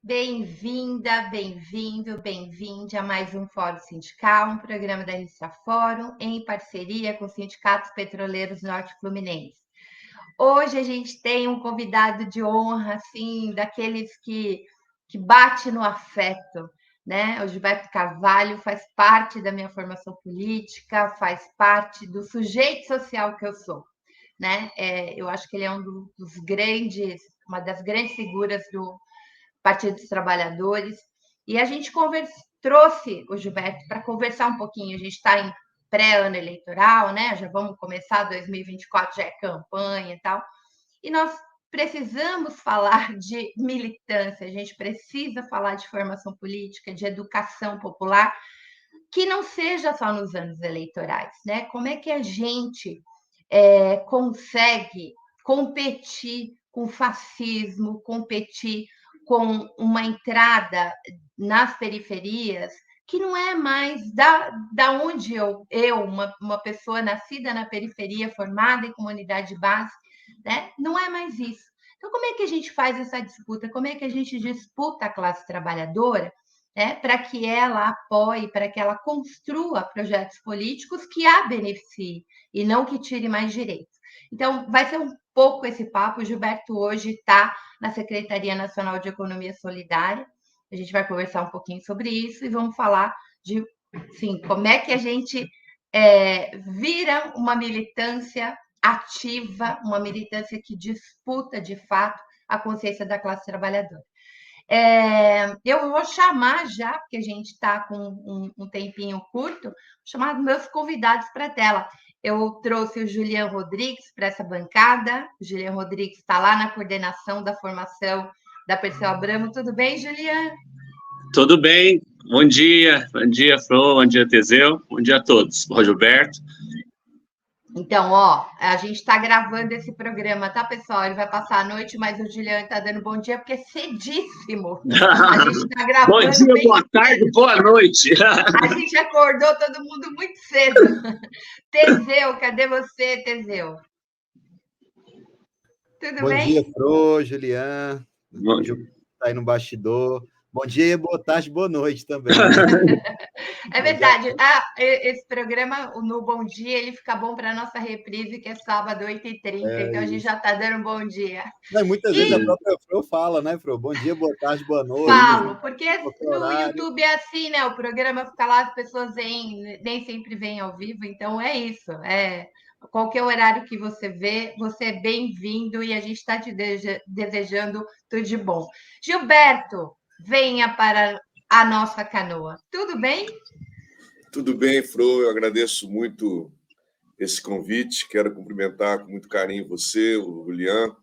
Bem-vinda, bem-vindo, bem-vinde a mais um Fórum Sindical, um programa da Inicia Fórum, em parceria com os sindicatos petroleiros Norte Fluminense. Hoje a gente tem um convidado de honra, assim, daqueles que bate no afeto, né? O Gilberto Carvalho faz parte da minha formação política, faz parte do sujeito social que eu sou, né? Eu acho que ele é uma das grandes figuras do Partido dos Trabalhadores, e a gente trouxe o Gilberto para conversar um pouquinho. A gente está em pré-ano eleitoral, né? Já vamos começar 2024, já é campanha e tal. E nós precisamos falar de militância, a gente precisa falar de formação política, de educação popular, que não seja só nos anos eleitorais, né? Como é que a gente consegue competir com o fascismo, competir com uma entrada nas periferias que não é mais da onde uma pessoa nascida na periferia, formada em comunidade base, né? Não é mais isso. Então, como é que a gente faz essa disputa? Como é que a gente disputa a classe trabalhadora, né, para que ela apoie, para que ela construa projetos políticos que a beneficiem e não que tire mais direitos? Então, vai ser um pouco esse papo. O Gilberto hoje está na Secretaria Nacional de Economia Solidária. A gente vai conversar um pouquinho sobre isso e vamos falar de, sim, como é que a gente vira uma militância ativa, uma militância que disputa, de fato, a consciência da classe trabalhadora. Eu vou chamar já, porque a gente está com um tempinho curto, vou chamar meus convidados para a tela. Eu trouxe o Julian Rodrigues para essa bancada. O Julian Rodrigues está lá na coordenação da formação da Perseu Abramo. Tudo bem, Julian? Tudo bem. Bom dia, Flor, bom dia, Teseu, bom dia a todos. Bom, Gilberto. Então, a gente está gravando esse programa, tá, pessoal? Ele vai passar a noite, mas o Juliano está dando bom dia, porque é cedíssimo. A gente está gravando. Bom dia, boa tarde, boa noite. A gente acordou todo mundo muito cedo. Teseu, cadê você, Teseu? Tudo bem? Bom dia, Fro, Julian. Está aí no bastidor. Bom dia, boa tarde, boa noite também. É verdade. Esse programa, no Bom Dia, ele fica bom para a nossa reprise, que é sábado, 8h30. Então, a gente já está dando um bom dia. Não, muitas vezes a própria Fro fala, né, Fro? Bom dia, boa tarde, boa noite. Falo, porque no YouTube é assim, né? O programa fica lá, as pessoas nem sempre vêm ao vivo. Então, é isso. Qualquer horário que você vê, você é bem-vindo e a gente está te desejando tudo de bom. Gilberto, venha para a nossa canoa. Tudo bem? Tudo bem, Fro. Eu agradeço muito esse convite. Quero cumprimentar com muito carinho você, o Julian,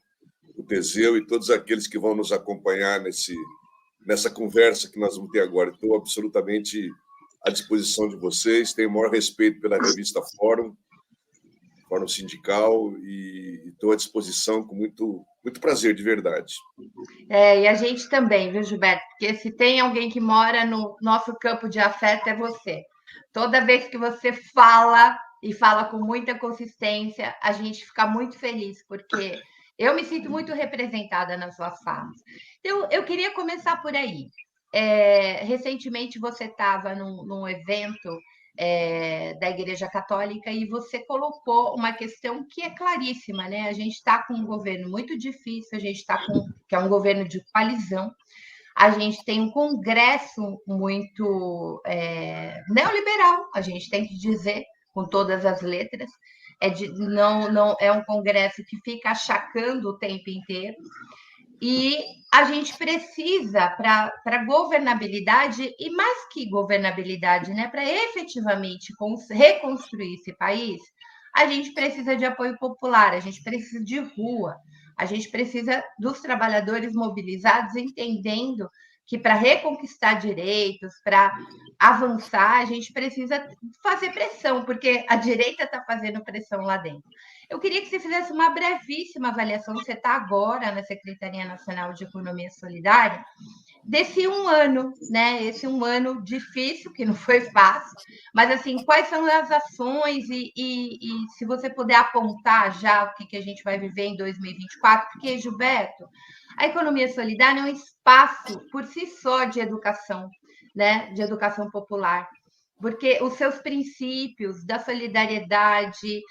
o Teseu e todos aqueles que vão nos acompanhar nessa conversa que nós vamos ter agora. Estou absolutamente à disposição de vocês. Tenho o maior respeito pela revista Fórum Sindical, e estou à disposição com muito prazer, de verdade. E a gente também, viu, Gilberto? Porque se tem alguém que mora no nosso campo de afeto, é você. Toda vez que você fala, e fala com muita consistência, a gente fica muito feliz, porque eu me sinto muito representada nas suas falas. Então, eu queria começar por aí. Recentemente, você estava num evento da Igreja Católica e você colocou uma questão que é claríssima, né? A gente está com um governo muito difícil, a gente está que é um governo de coalizão, a gente tem um Congresso muito neoliberal, a gente tem que dizer com todas as letras, não é um Congresso que fica achacando o tempo inteiro. E a gente precisa, para governabilidade, e mais que governabilidade, né, para efetivamente reconstruir esse país, a gente precisa de apoio popular, a gente precisa de rua, a gente precisa dos trabalhadores mobilizados, entendendo que para reconquistar direitos, para avançar, a gente precisa fazer pressão, porque a direita está fazendo pressão lá dentro. Eu queria que você fizesse uma brevíssima avaliação, você está agora na Secretaria Nacional de Economia Solidária, desse um ano, né? Esse um ano difícil, que não foi fácil, mas assim, quais são as ações e se você puder apontar já o que a gente vai viver em 2024, porque, Gilberto, A economia solidária é um espaço por si só de educação, né? De educação popular, porque os seus princípios da solidariedade,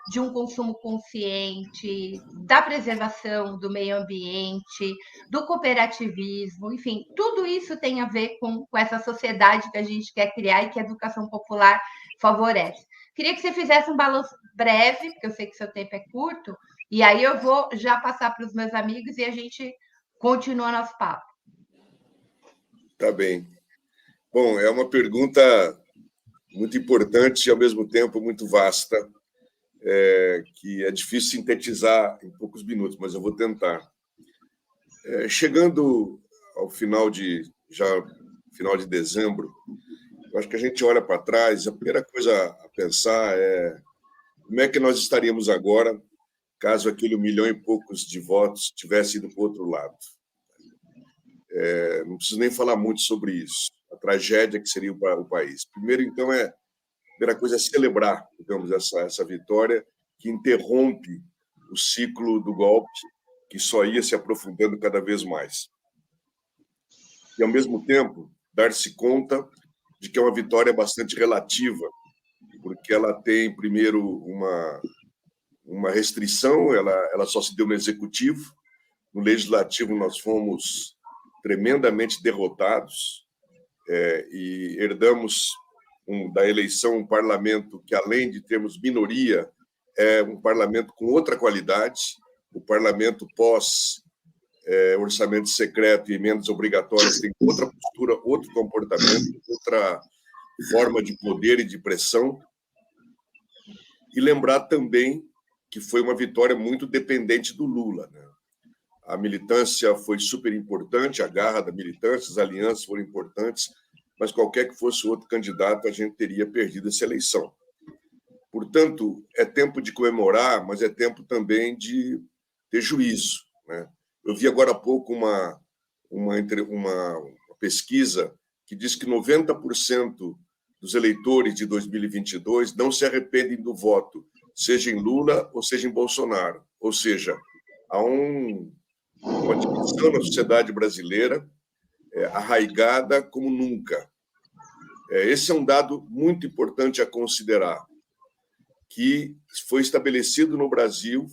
de um consumo consciente, da preservação do meio ambiente, do cooperativismo, enfim, tudo isso tem a ver com essa sociedade que a gente quer criar e que a educação popular favorece. Queria que você fizesse um balanço breve, porque eu sei que seu tempo é curto, e aí eu vou já passar para os meus amigos e a gente continua nosso papo. Tá bem. Bom, é uma pergunta muito importante e, ao mesmo tempo, muito vasta, que é difícil sintetizar em poucos minutos, mas eu vou tentar. Chegando ao final de dezembro, eu acho que a gente olha para trás, a primeira coisa a pensar é como é que nós estaríamos agora caso aquele 1 milhão e poucos de votos tivesse ido para o outro lado. Não preciso nem falar muito sobre isso, a tragédia que seria o país. Primeiro, então, a primeira coisa é celebrar, digamos, essa vitória que interrompe o ciclo do golpe, que só ia se aprofundando cada vez mais. E, ao mesmo tempo, dar-se conta de que é uma vitória bastante relativa, porque ela tem, primeiro, uma restrição, ela só se deu no executivo. No legislativo, nós fomos tremendamente derrotados e herdamos da eleição um parlamento que, além de termos minoria, é um parlamento com outra qualidade. O parlamento pós orçamento secreto e emendas obrigatórias tem outra postura, outro comportamento, outra forma de poder e de pressão. E lembrar também que foi uma vitória muito dependente do Lula, né? A militância foi super importante, a garra da militância, as alianças foram importantes, mas qualquer que fosse o outro candidato, a gente teria perdido essa eleição. Portanto, é tempo de comemorar, mas é tempo também de ter juízo, né? Eu vi agora há pouco uma pesquisa que diz que 90% dos eleitores de 2022 não se arrependem do voto, seja em Lula ou seja em Bolsonaro. Ou seja, há uma divisão na sociedade brasileira arraigada como nunca. Esse é um dado muito importante a considerar, que foi estabelecido no Brasil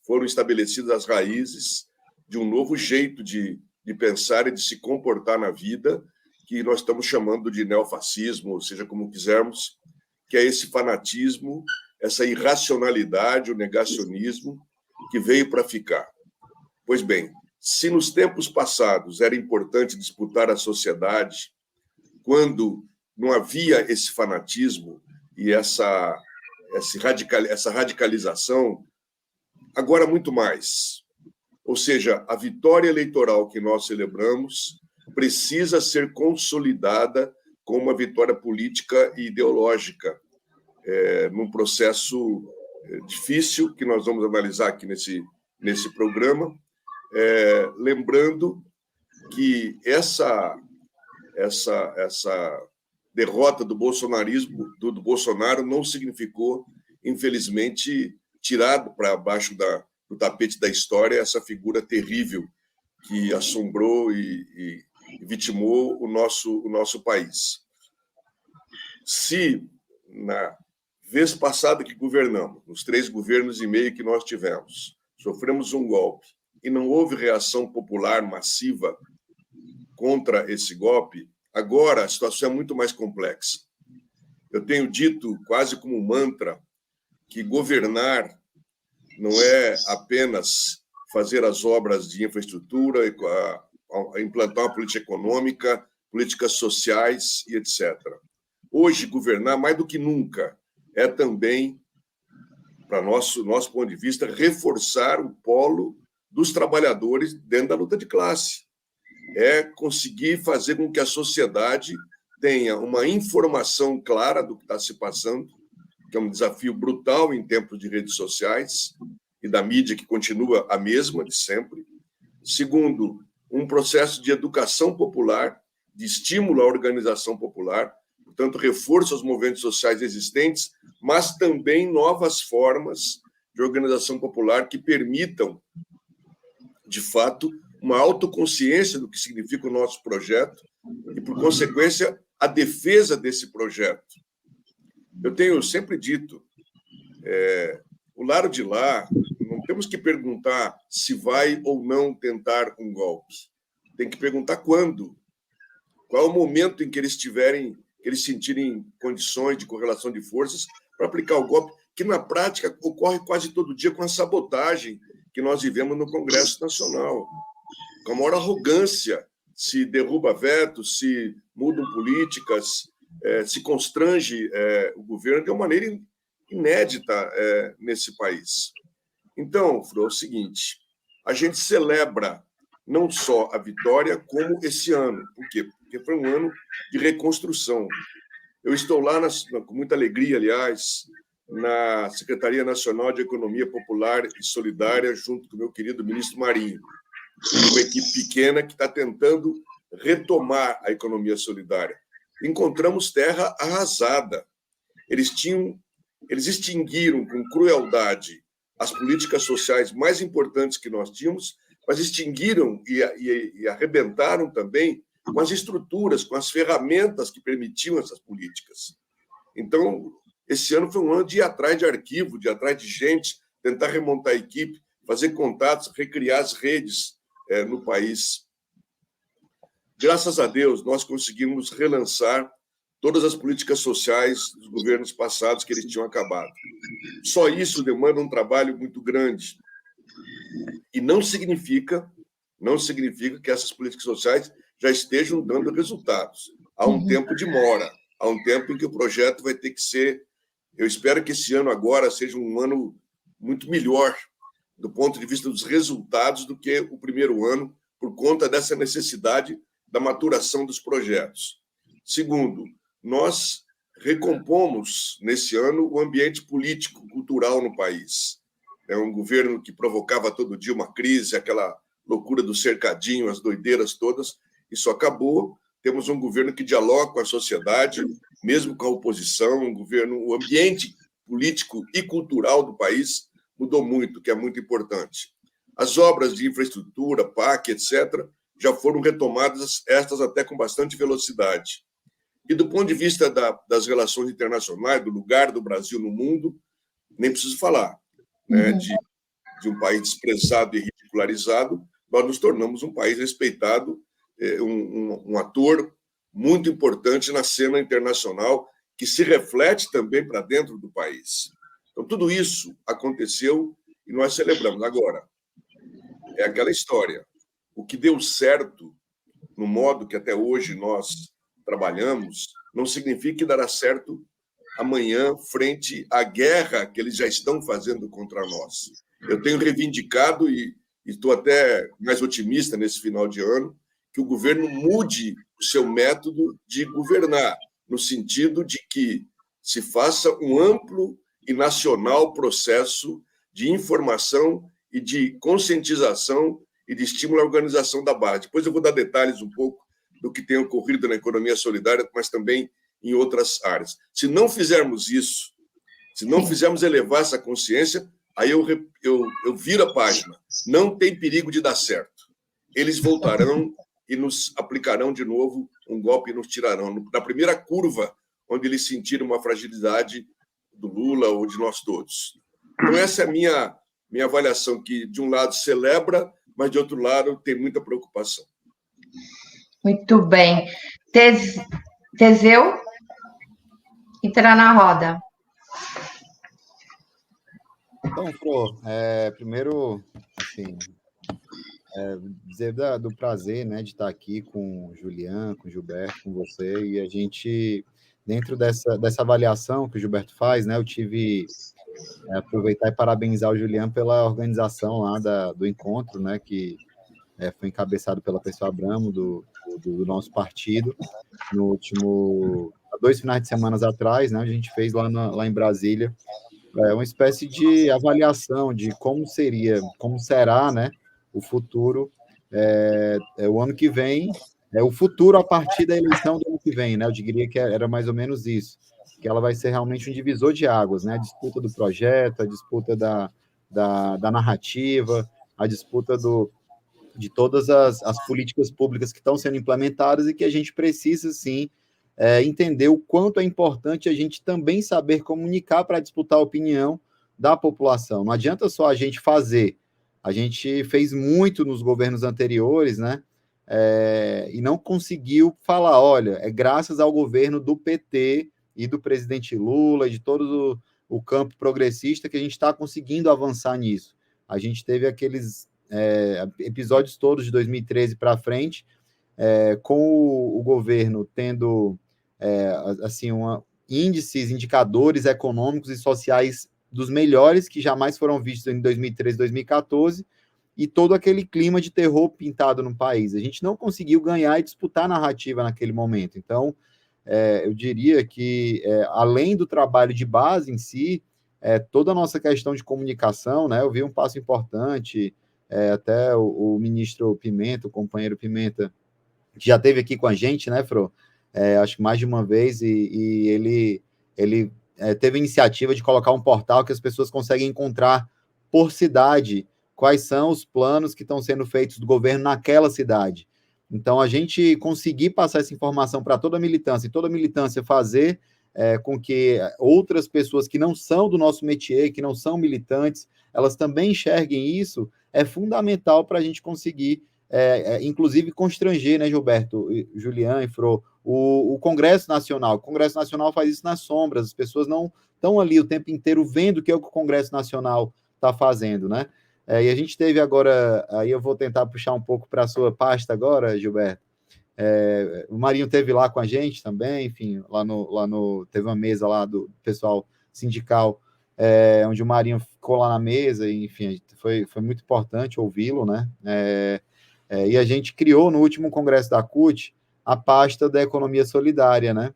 foram estabelecidas as raízes de um novo jeito de pensar e de se comportar na vida, que nós estamos chamando de neofascismo, ou seja, como quisermos, que é esse fanatismo, essa irracionalidade, o negacionismo, que veio para ficar. Pois bem, se nos tempos passados era importante disputar a sociedade, quando não havia esse fanatismo e essa radicalização, agora muito mais. Ou seja, a vitória eleitoral que nós celebramos precisa ser consolidada como uma vitória política e ideológica, num processo difícil que nós vamos analisar aqui nesse programa, lembrando que essa derrota do bolsonarismo, do Bolsonaro, não significou, infelizmente, tirado para baixo do tapete da história essa figura terrível que assombrou e vitimou o nosso país. Se, na vez passada que governamos, nos 3 governos e meio que nós tivemos, sofremos um golpe e não houve reação popular massiva contra esse golpe, agora a situação é muito mais complexa. Eu tenho dito, quase como um mantra, que governar não é apenas fazer as obras de infraestrutura, implantar uma política econômica, políticas sociais e etc. Hoje, governar, mais do que nunca, é também, para nosso ponto de vista, reforçar o polo dos trabalhadores dentro da luta de classe. É conseguir fazer com que a sociedade tenha uma informação clara do que está se passando, que é um desafio brutal em tempos de redes sociais e da mídia, que continua a mesma de sempre. Segundo, um processo de educação popular, de estímulo à organização popular, portanto, reforço aos movimentos sociais existentes, mas também novas formas de organização popular que permitam, de fato, uma autoconsciência do que significa o nosso projeto e, por consequência, a defesa desse projeto. Eu tenho sempre dito, o lado de lá, não temos que perguntar se vai ou não tentar um golpe. Tem que perguntar quando. Qual é o momento em que eles sentirem condições de correlação de forças para aplicar o golpe, que na prática ocorre quase todo dia com a sabotagem que nós vivemos no Congresso Nacional. Com a maior arrogância, se derruba vetos, se mudam políticas, se constrange o governo de uma maneira inédita nesse país. Então, Fro, é o seguinte, a gente celebra não só a vitória, como esse ano. Por quê? Porque foi um ano de reconstrução. Eu estou lá, com muita alegria, aliás, na Secretaria Nacional de Economia Popular e Solidária, junto com o meu querido ministro Marinho, uma equipe pequena que está tentando retomar a economia solidária. Encontramos terra arrasada. Eles extinguiram com crueldade as políticas sociais mais importantes que nós tínhamos, mas extinguiram e arrebentaram também com as estruturas, com as ferramentas que permitiam essas políticas. Então, esse ano foi um ano de ir atrás de arquivo, de ir atrás de gente, tentar remontar a equipe, fazer contatos, recriar as redes no país. Graças a Deus, nós conseguimos relançar todas as políticas sociais dos governos passados que eles tinham acabado. Só isso demanda um trabalho muito grande. E não significa que essas políticas sociais já estejam dando resultados. Há um tempo de mora, há um tempo em que o projeto vai ter que ser... Eu espero que esse ano agora seja um ano muito melhor do ponto de vista dos resultados do que o primeiro ano, por conta dessa necessidade da maturação dos projetos. Segundo, nós recompomos, nesse ano, o ambiente político, cultural no país. É um governo que provocava todo dia uma crise, aquela loucura do cercadinho, as doideiras todas. Isso acabou. Temos um governo que dialoga com a sociedade, mesmo com a oposição, o ambiente político e cultural do país mudou muito, que é muito importante. As obras de infraestrutura, PAC, etc., já foram retomadas, estas até com bastante velocidade. E do ponto de vista das relações internacionais, do lugar do Brasil no mundo, nem preciso falar, né? De um país desprezado e ridicularizado, nós nos tornamos um país respeitado, um ator muito importante na cena internacional, que se reflete também para dentro do país. Então, tudo isso aconteceu e nós celebramos. Agora, é aquela história. O que deu certo, no modo que até hoje nós trabalhamos, não significa que dará certo amanhã frente à guerra que eles já estão fazendo contra nós. Eu tenho reivindicado, e estou até mais otimista nesse final de ano, que o governo mude o seu método de governar, no sentido de que se faça um amplo e nacional processo de informação e de conscientização e de estímulo à organização da base. Depois eu vou dar detalhes um pouco do que tem ocorrido na economia solidária, mas também em outras áreas. Se não fizermos isso, se não fizermos elevar essa consciência, aí eu viro a página. Não tem perigo de dar certo. Eles voltarão e nos aplicarão de novo um golpe e nos tirarão. Na primeira curva, onde eles sentiram uma fragilidade do Lula ou de nós todos. Então, essa é a minha avaliação, que, de um lado, celebra, mas, de outro lado, tem muita preocupação. Muito bem. Teseu, entrar na roda. Então, Flor, primeiro, assim, dizer do prazer, né, de estar aqui com o Julian, com o Gilberto, com você, e a gente, dentro dessa avaliação que o Gilberto faz, né, eu tive aproveitar e parabenizar o Julian pela organização lá do encontro, né, que foi encabeçado pela pessoa Abramo, do nosso partido, há 2 finais de semana atrás, né, a gente fez lá em Brasília, uma espécie de avaliação de como será, né, o futuro, o ano que vem, o futuro a partir da eleição do ano que vem, né, eu diria que era mais ou menos isso, que ela vai ser realmente um divisor de águas, né, a disputa do projeto, a disputa da narrativa, a disputa de todas as políticas públicas que estão sendo implementadas e que a gente precisa, sim, entender o quanto é importante a gente também saber comunicar para disputar a opinião da população. Não adianta só a gente fazer. A gente fez muito nos governos anteriores, né? E não conseguiu falar, olha, é graças ao governo do PT e do presidente Lula e de todo o campo progressista que a gente está conseguindo avançar nisso. A gente teve aqueles episódios todos de 2013 para frente, com o governo tendo assim, índices, indicadores econômicos e sociais dos melhores que jamais foram vistos em 2013, 2014, e todo aquele clima de terror pintado no país. A gente não conseguiu ganhar e disputar a narrativa naquele momento. Então, eu diria que, além do trabalho de base em si, toda a nossa questão de comunicação, né, eu vi um passo importante, até o ministro Pimenta, o companheiro Pimenta, que já esteve aqui com a gente, né, Fro? Acho que mais de uma vez, e ele teve a iniciativa de colocar um portal que as pessoas conseguem encontrar por cidade quais são os planos que estão sendo feitos do governo naquela cidade. Então, a gente conseguir passar essa informação para toda a militância, e toda a militância fazer com que outras pessoas que não são do nosso métier, que não são militantes, elas também enxerguem isso, é fundamental para a gente conseguir, inclusive, constranger, né, Gilberto, Julian e Fro, o Congresso Nacional. O Congresso Nacional faz isso nas sombras, as pessoas não estão ali o tempo inteiro vendo o que é o que o Congresso Nacional está fazendo, né? E a gente teve agora, aí eu vou tentar puxar um pouco para a sua pasta agora, Gilberto. O Marinho teve lá com a gente também, enfim, teve uma mesa lá do pessoal sindical, onde o Marinho ficou lá na mesa, e, enfim, foi muito importante ouvi-lo, né? E a gente criou no último congresso da CUT a pasta da economia solidária, né?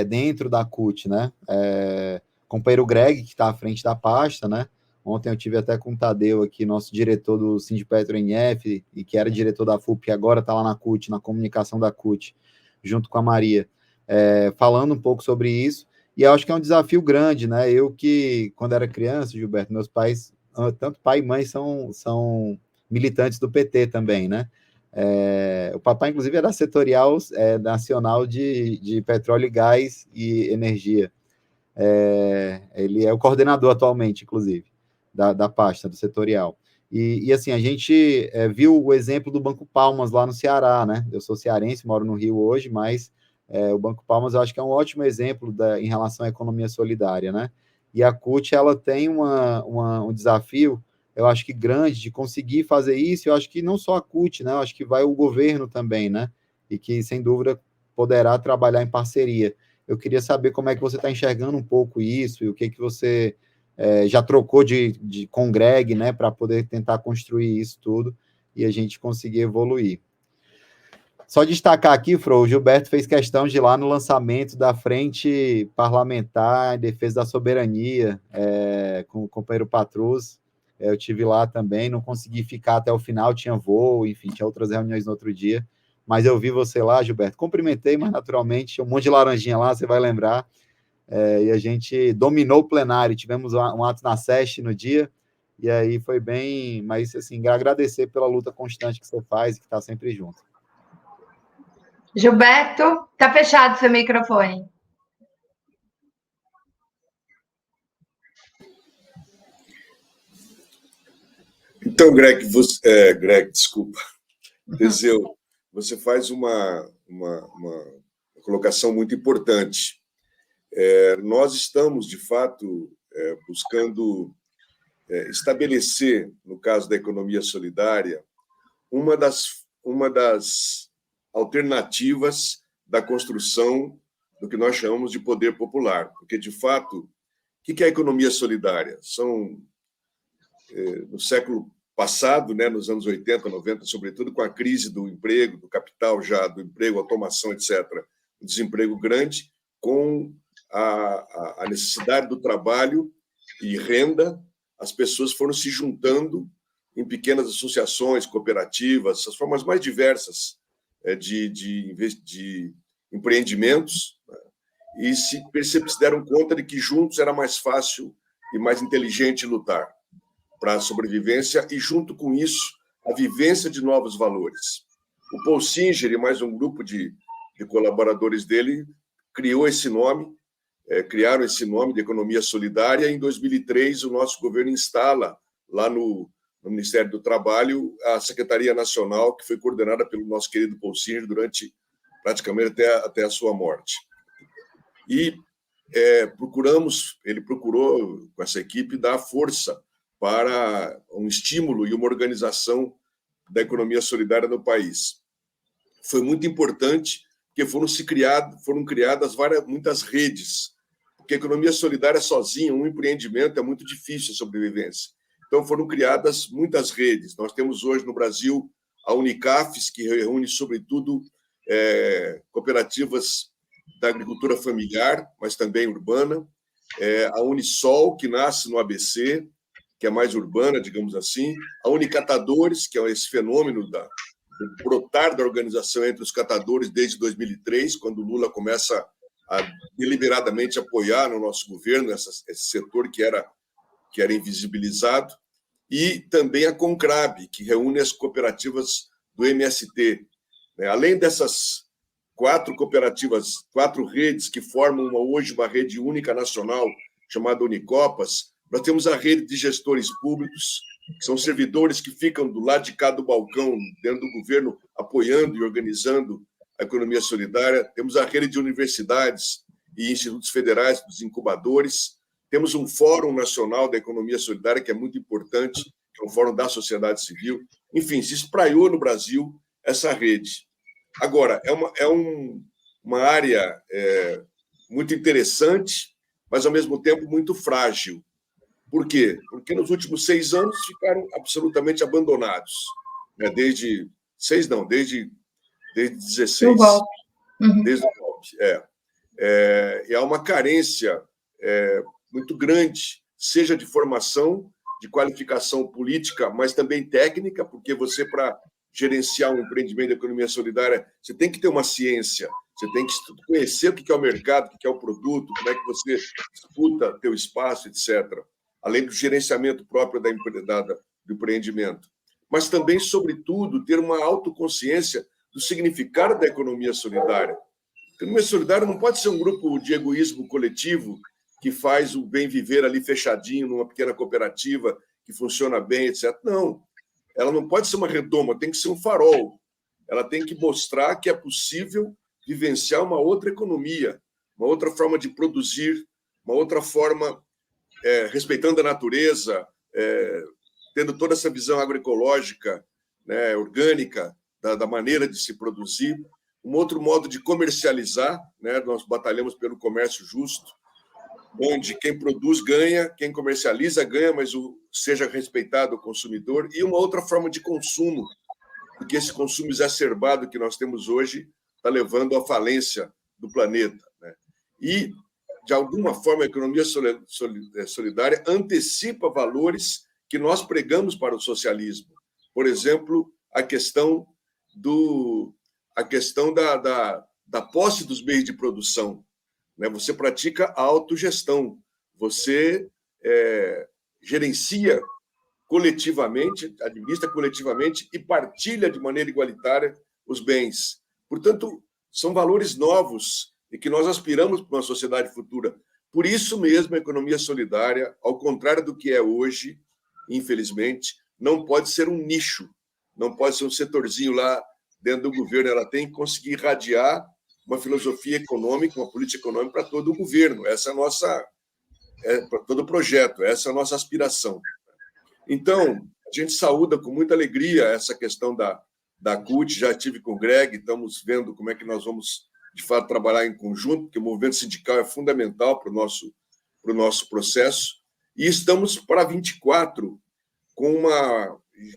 Dentro da CUT, né? O companheiro Greg, que está à frente da pasta, né? Ontem eu tive até com o Tadeu aqui, nosso diretor do Sindipetro NF, e que era diretor da FUP, e agora está lá na CUT, na comunicação da CUT, junto com a Maria, falando um pouco sobre isso. E eu acho que é um desafio grande, né? Eu que, quando era criança, Gilberto, meus pais, tanto pai e mãe, são militantes do PT também, né? O papai, inclusive, era setorial nacional de petróleo, gás e energia. Ele é o coordenador atualmente, inclusive, da pasta, do setorial. E assim, a gente viu o exemplo do Banco Palmas lá no Ceará, né? Eu sou cearense, moro no Rio hoje, mas o Banco Palmas eu acho que é um ótimo exemplo em relação à economia solidária, né? E a CUT, ela tem um desafio, eu acho que grande, de conseguir fazer isso. Eu acho que não só a CUT, né? Eu acho que vai o governo também, né? E que, sem dúvida, poderá trabalhar em parceria. Eu queria saber como é que você está enxergando um pouco isso e o que você já trocou com o Greg, né, para poder tentar construir isso tudo e a gente conseguir evoluir. Só destacar aqui, Fro, o Gilberto fez questão de ir lá no lançamento da Frente Parlamentar em Defesa da Soberania, com o companheiro Patrus. Eu tive lá também, não consegui ficar até o final, tinha voo, enfim, tinha outras reuniões no outro dia, mas eu vi você lá, Gilberto, cumprimentei, mas naturalmente, tinha um monte de laranjinha lá, você vai lembrar, e a gente dominou o plenário, tivemos um ato na SESC no dia, e aí foi bem, mas assim, agradecer pela luta constante que você faz e que está sempre junto. Gilberto, tá fechado seu microfone. Então, Greg, desculpa. Teseu, você faz uma colocação muito importante. Nós estamos, de fato, buscando estabelecer, no caso da economia solidária, uma das alternativas da construção do que nós chamamos de poder popular. Porque, de fato, o que é a economia solidária? No século passado, né, nos anos 80, 90, sobretudo com a crise do emprego, do capital já, do emprego, automação, etc., o desemprego grande, com a necessidade do trabalho e renda, as pessoas foram se juntando em pequenas associações, cooperativas, as formas mais diversas de empreendimentos, né? E se deram conta de que juntos era mais fácil e mais inteligente lutar. para a sobrevivência e, junto com isso, a vivência de novos valores. O Paul Singer e mais um grupo de colaboradores dele criaram esse nome de economia solidária. Em 2003, o nosso governo instala lá no Ministério do Trabalho a Secretaria Nacional, que foi coordenada pelo nosso querido Paul Singer durante praticamente até a sua morte. E ele procurou, com essa equipe, dar força para um estímulo e uma organização da economia solidária no país. Foi muito importante, porque foram criadas muitas redes, porque a economia solidária sozinha, um empreendimento, é muito difícil a sobrevivência. Então, foram criadas muitas redes. Nós temos hoje no Brasil a Unicafes, que reúne, sobretudo, cooperativas da agricultura familiar, mas também urbana, a Unisol, que nasce no ABC, que é mais urbana, digamos assim, a Unicatadores, que é esse fenômeno do brotar da organização entre os catadores desde 2003, quando o Lula começa a deliberadamente apoiar no nosso governo esse setor que era invisibilizado, e também a Concrab, que reúne as cooperativas do MST. Além dessas 4 cooperativas, 4 redes que formam hoje uma rede única nacional chamada Unicopas, nós temos a rede de gestores públicos, que são servidores que ficam do lado de cá do balcão, dentro do governo, apoiando e organizando a economia solidária. Temos a rede de universidades e institutos federais, dos incubadores. Temos um Fórum Nacional da Economia Solidária, que é muito importante, que é um fórum da sociedade civil. Enfim, se espraiou no Brasil essa rede. Agora, é uma área muito interessante, mas, ao mesmo tempo, muito frágil. Por quê? Porque nos últimos 6 anos ficaram absolutamente abandonados. Desde 16. O golpe. Desde o golpe. E há uma carência muito grande, seja de formação, de qualificação política, mas também técnica, porque você, para gerenciar um empreendimento de economia solidária, você tem que ter uma ciência, você tem que conhecer o que é o mercado, o que é o produto, como é que você disputa teu espaço, etc. Além do gerenciamento próprio do empreendimento. Mas também, sobretudo, ter uma autoconsciência do significado da economia solidária. A economia solidária não pode ser um grupo de egoísmo coletivo que faz o bem viver ali fechadinho numa pequena cooperativa que funciona bem, etc. Não. Ela não pode ser uma redoma, tem que ser um farol. Ela tem que mostrar que é possível vivenciar uma outra economia, uma outra forma de produzir, uma outra forma respeitando a natureza, tendo toda essa visão agroecológica, orgânica, da maneira de se produzir. Um outro modo de comercializar, nós batalhamos pelo comércio justo, onde quem produz ganha, quem comercializa ganha, mas seja respeitado o consumidor. E uma outra forma de consumo, porque esse consumo exacerbado que nós temos hoje está levando à falência do planeta. E, de alguma forma, a economia solidária antecipa valores que nós pregamos para o socialismo. Por exemplo, a questão da posse dos meios de produção. Você pratica a autogestão, você gerencia coletivamente, administra coletivamente e partilha de maneira igualitária os bens. Portanto, são valores novos e que nós aspiramos para uma sociedade futura. Por isso mesmo, a economia solidária, ao contrário do que é hoje, infelizmente, não pode ser um nicho, não pode ser um setorzinho lá dentro do governo. Ela tem que conseguir irradiar uma filosofia econômica, uma política econômica para todo o governo. Essa é a nossa, para todo o projeto, essa é a nossa aspiração. Então, a gente saúda com muita alegria essa questão da CUT. Já estive com o Greg, estamos vendo como é que nós vamos, de fato, trabalhar em conjunto, porque o movimento sindical é fundamental para o nosso processo. E estamos para 24,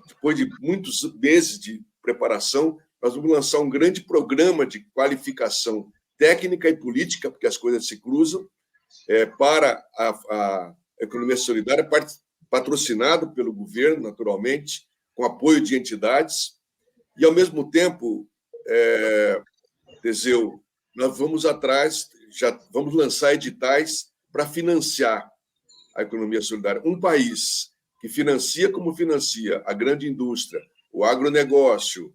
depois de muitos meses de preparação, nós vamos lançar um grande programa de qualificação técnica e política, porque as coisas se cruzam, para a economia solidária, patrocinado pelo governo, naturalmente, com apoio de entidades, e, ao mesmo tempo, Teseu, nós vamos atrás, já vamos lançar editais para financiar a economia solidária. Um país que financia como financia a grande indústria, o agronegócio,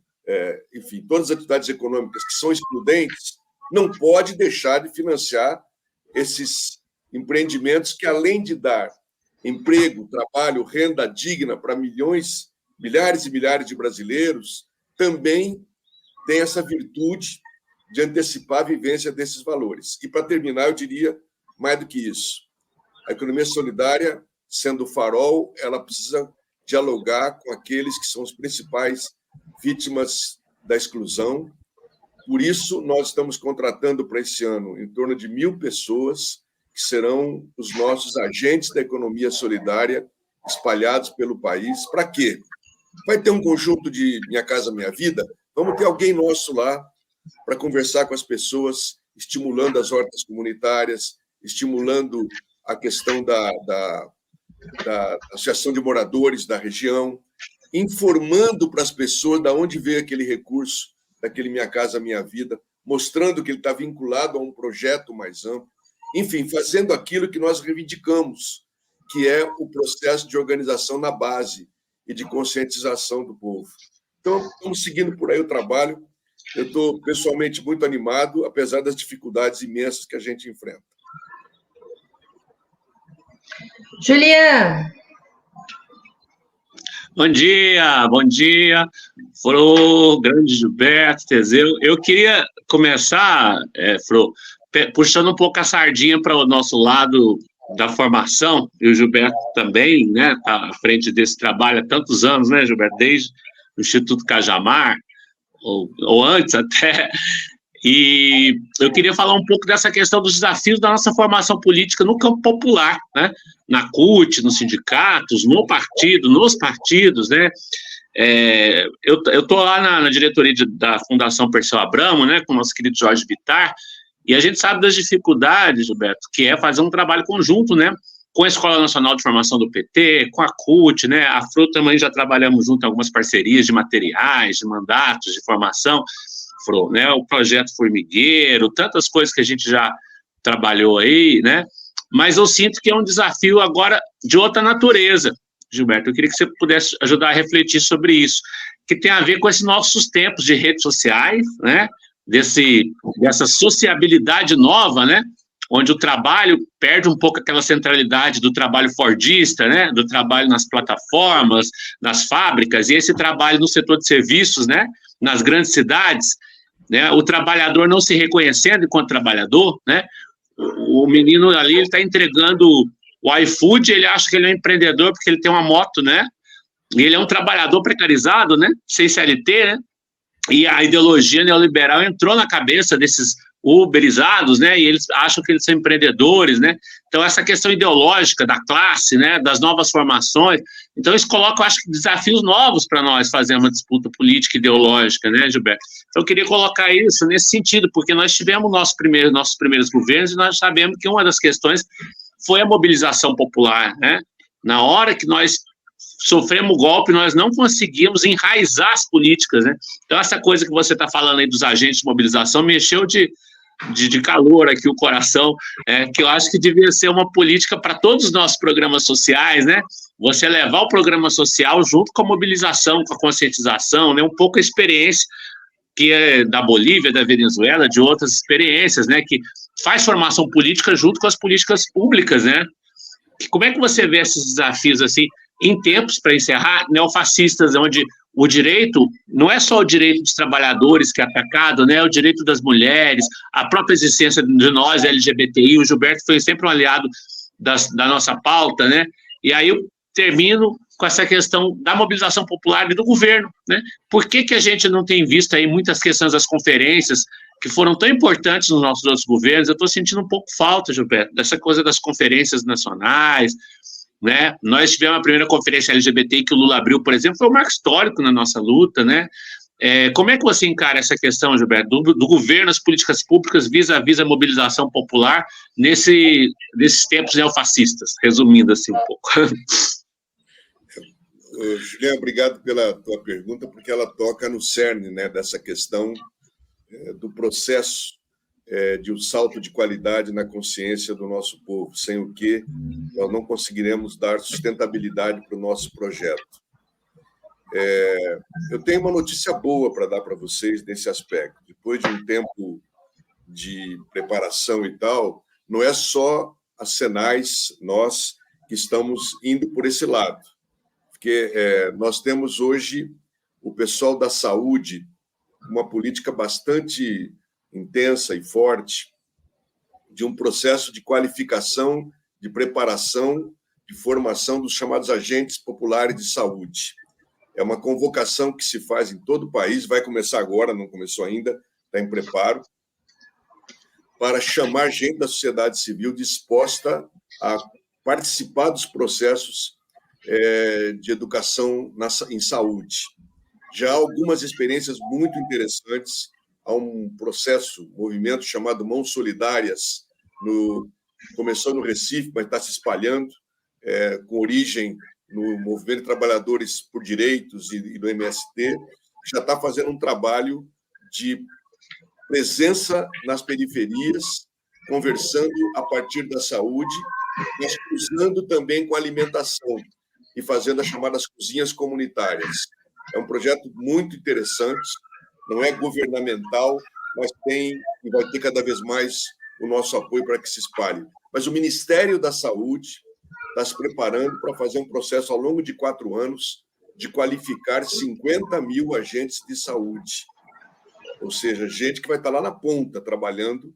enfim, todas as atividades econômicas que são excludentes, não pode deixar de financiar esses empreendimentos que, além de dar emprego, trabalho, renda digna para milhares e milhares de brasileiros, também tem essa virtude de antecipar a vivência desses valores. E, para terminar, eu diria mais do que isso. A economia solidária, sendo o farol, ela precisa dialogar com aqueles que são os principais vítimas da exclusão. Por isso, nós estamos contratando para esse ano em torno de 1.000 pessoas que serão os nossos agentes da economia solidária espalhados pelo país. Para quê? Vai ter um conjunto de Minha Casa Minha Vida, vamos ter alguém nosso lá para conversar com as pessoas, estimulando as hortas comunitárias, estimulando a questão da associação de moradores da região, informando para as pessoas de onde veio aquele recurso, daquele Minha Casa Minha Vida, mostrando que ele está vinculado a um projeto mais amplo, enfim, fazendo aquilo que nós reivindicamos, que é o processo de organização na base e de conscientização do povo. Então, estamos seguindo por aí o trabalho. Eu estou, pessoalmente, muito animado, apesar das dificuldades imensas que a gente enfrenta. Julian. Bom dia, Fro, grande Gilberto, Teseu. Eu queria começar, Fro, puxando um pouco a sardinha para o nosso lado da formação, e o Gilberto também, né, está à frente desse trabalho há tantos anos, né, Gilberto, desde o Instituto Cajamar, ou antes até, e eu queria falar um pouco dessa questão dos desafios da nossa formação política no campo popular, né, na CUT, nos sindicatos, no partido, nos partidos, né. Eu estou lá na diretoria da Fundação Perseu Abramo, né, com o nosso querido Jorge Bittar, e a gente sabe das dificuldades, Gilberto, que é fazer um trabalho conjunto, né, com a Escola Nacional de Formação do PT, com a CUT, né, a FRO também já trabalhamos junto em algumas parcerias de materiais, de mandatos, de formação, FRO, né, o projeto Formigueiro, tantas coisas que a gente já trabalhou aí, né, mas eu sinto que é um desafio agora de outra natureza, Gilberto. Eu queria que você pudesse ajudar a refletir sobre isso, que tem a ver com esses nossos tempos de redes sociais, né, dessa sociabilidade nova, né, onde o trabalho perde um pouco aquela centralidade do trabalho fordista, né, do trabalho nas plataformas, nas fábricas, e esse trabalho no setor de serviços, né, nas grandes cidades, né, o trabalhador não se reconhecendo enquanto trabalhador, né, o menino ali, ele está entregando o iFood, ele acha que ele é um empreendedor porque ele tem uma moto, né, e ele é um trabalhador precarizado, né, sem CLT, né, e a ideologia neoliberal entrou na cabeça desses uberizados, né, e eles acham que eles são empreendedores, né, então essa questão ideológica da classe, né, das novas formações, então isso coloca, eu acho, desafios novos para nós fazer uma disputa política ideológica, né, Gilberto? Então eu queria colocar isso nesse sentido, porque nós tivemos nossos primeiros governos e nós sabemos que uma das questões foi a mobilização popular, né, na hora que nós sofremos o golpe, nós não conseguimos enraizar as políticas, né? Então, essa coisa que você está falando aí dos agentes de mobilização mexeu de calor aqui o coração, que eu acho que devia ser uma política para todos os nossos programas sociais, né? Você levar o programa social junto com a mobilização, com a conscientização, né? Um pouco a experiência que é da Bolívia, da Venezuela, de outras experiências, né? Que faz formação política junto com as políticas públicas, né? Como é que você vê esses desafios, assim, em tempos, para encerrar, neofascistas, onde o direito não é só o direito dos trabalhadores que é atacado, né, é o direito das mulheres, a própria existência de nós, LGBTI, o Gilberto foi sempre um aliado da nossa pauta, né, e aí eu termino com essa questão da mobilização popular e do governo, né, por que a gente não tem visto aí muitas questões das conferências que foram tão importantes nos nossos outros governos? Eu estou sentindo um pouco falta, Gilberto, dessa coisa das conferências nacionais, né? Nós tivemos a primeira conferência LGBT que o Lula abriu, por exemplo, foi um marco histórico na nossa luta, né? Como é que você encara essa questão, Gilberto, do governo, as políticas públicas vis-à-vis a mobilização popular nesses tempos neofascistas, resumindo assim um pouco? Juliana, obrigado pela tua pergunta, porque ela toca no cerne, né, dessa questão do processo de um salto de qualidade na consciência do nosso povo, sem o que nós não conseguiremos dar sustentabilidade para o nosso projeto. Eu tenho uma notícia boa para dar para vocês nesse aspecto. Depois de um tempo de preparação e tal, não é só a Senais, nós que estamos indo por esse lado, porque nós temos hoje o pessoal da saúde, uma política bastante intensa e forte de um processo de qualificação, de preparação, de formação dos chamados agentes populares de saúde. É uma convocação que se faz em todo o país, vai começar agora, não começou ainda, está em preparo, para chamar gente da sociedade civil disposta a participar dos processos de educação em saúde. Já há algumas experiências muito interessantes. Há um movimento chamado Mãos Solidárias, começou no Recife, mas está se espalhando, com origem no Movimento de Trabalhadores por Direitos e do MST, já está fazendo um trabalho de presença nas periferias, conversando a partir da saúde, mas cruzando também com a alimentação e fazendo as chamadas cozinhas comunitárias. É um projeto muito interessante, não é governamental, mas tem e vai ter cada vez mais o nosso apoio para que se espalhe. Mas o Ministério da Saúde está se preparando para fazer um processo ao longo de 4 anos de qualificar 50 mil agentes de saúde, ou seja, gente que vai estar lá na ponta trabalhando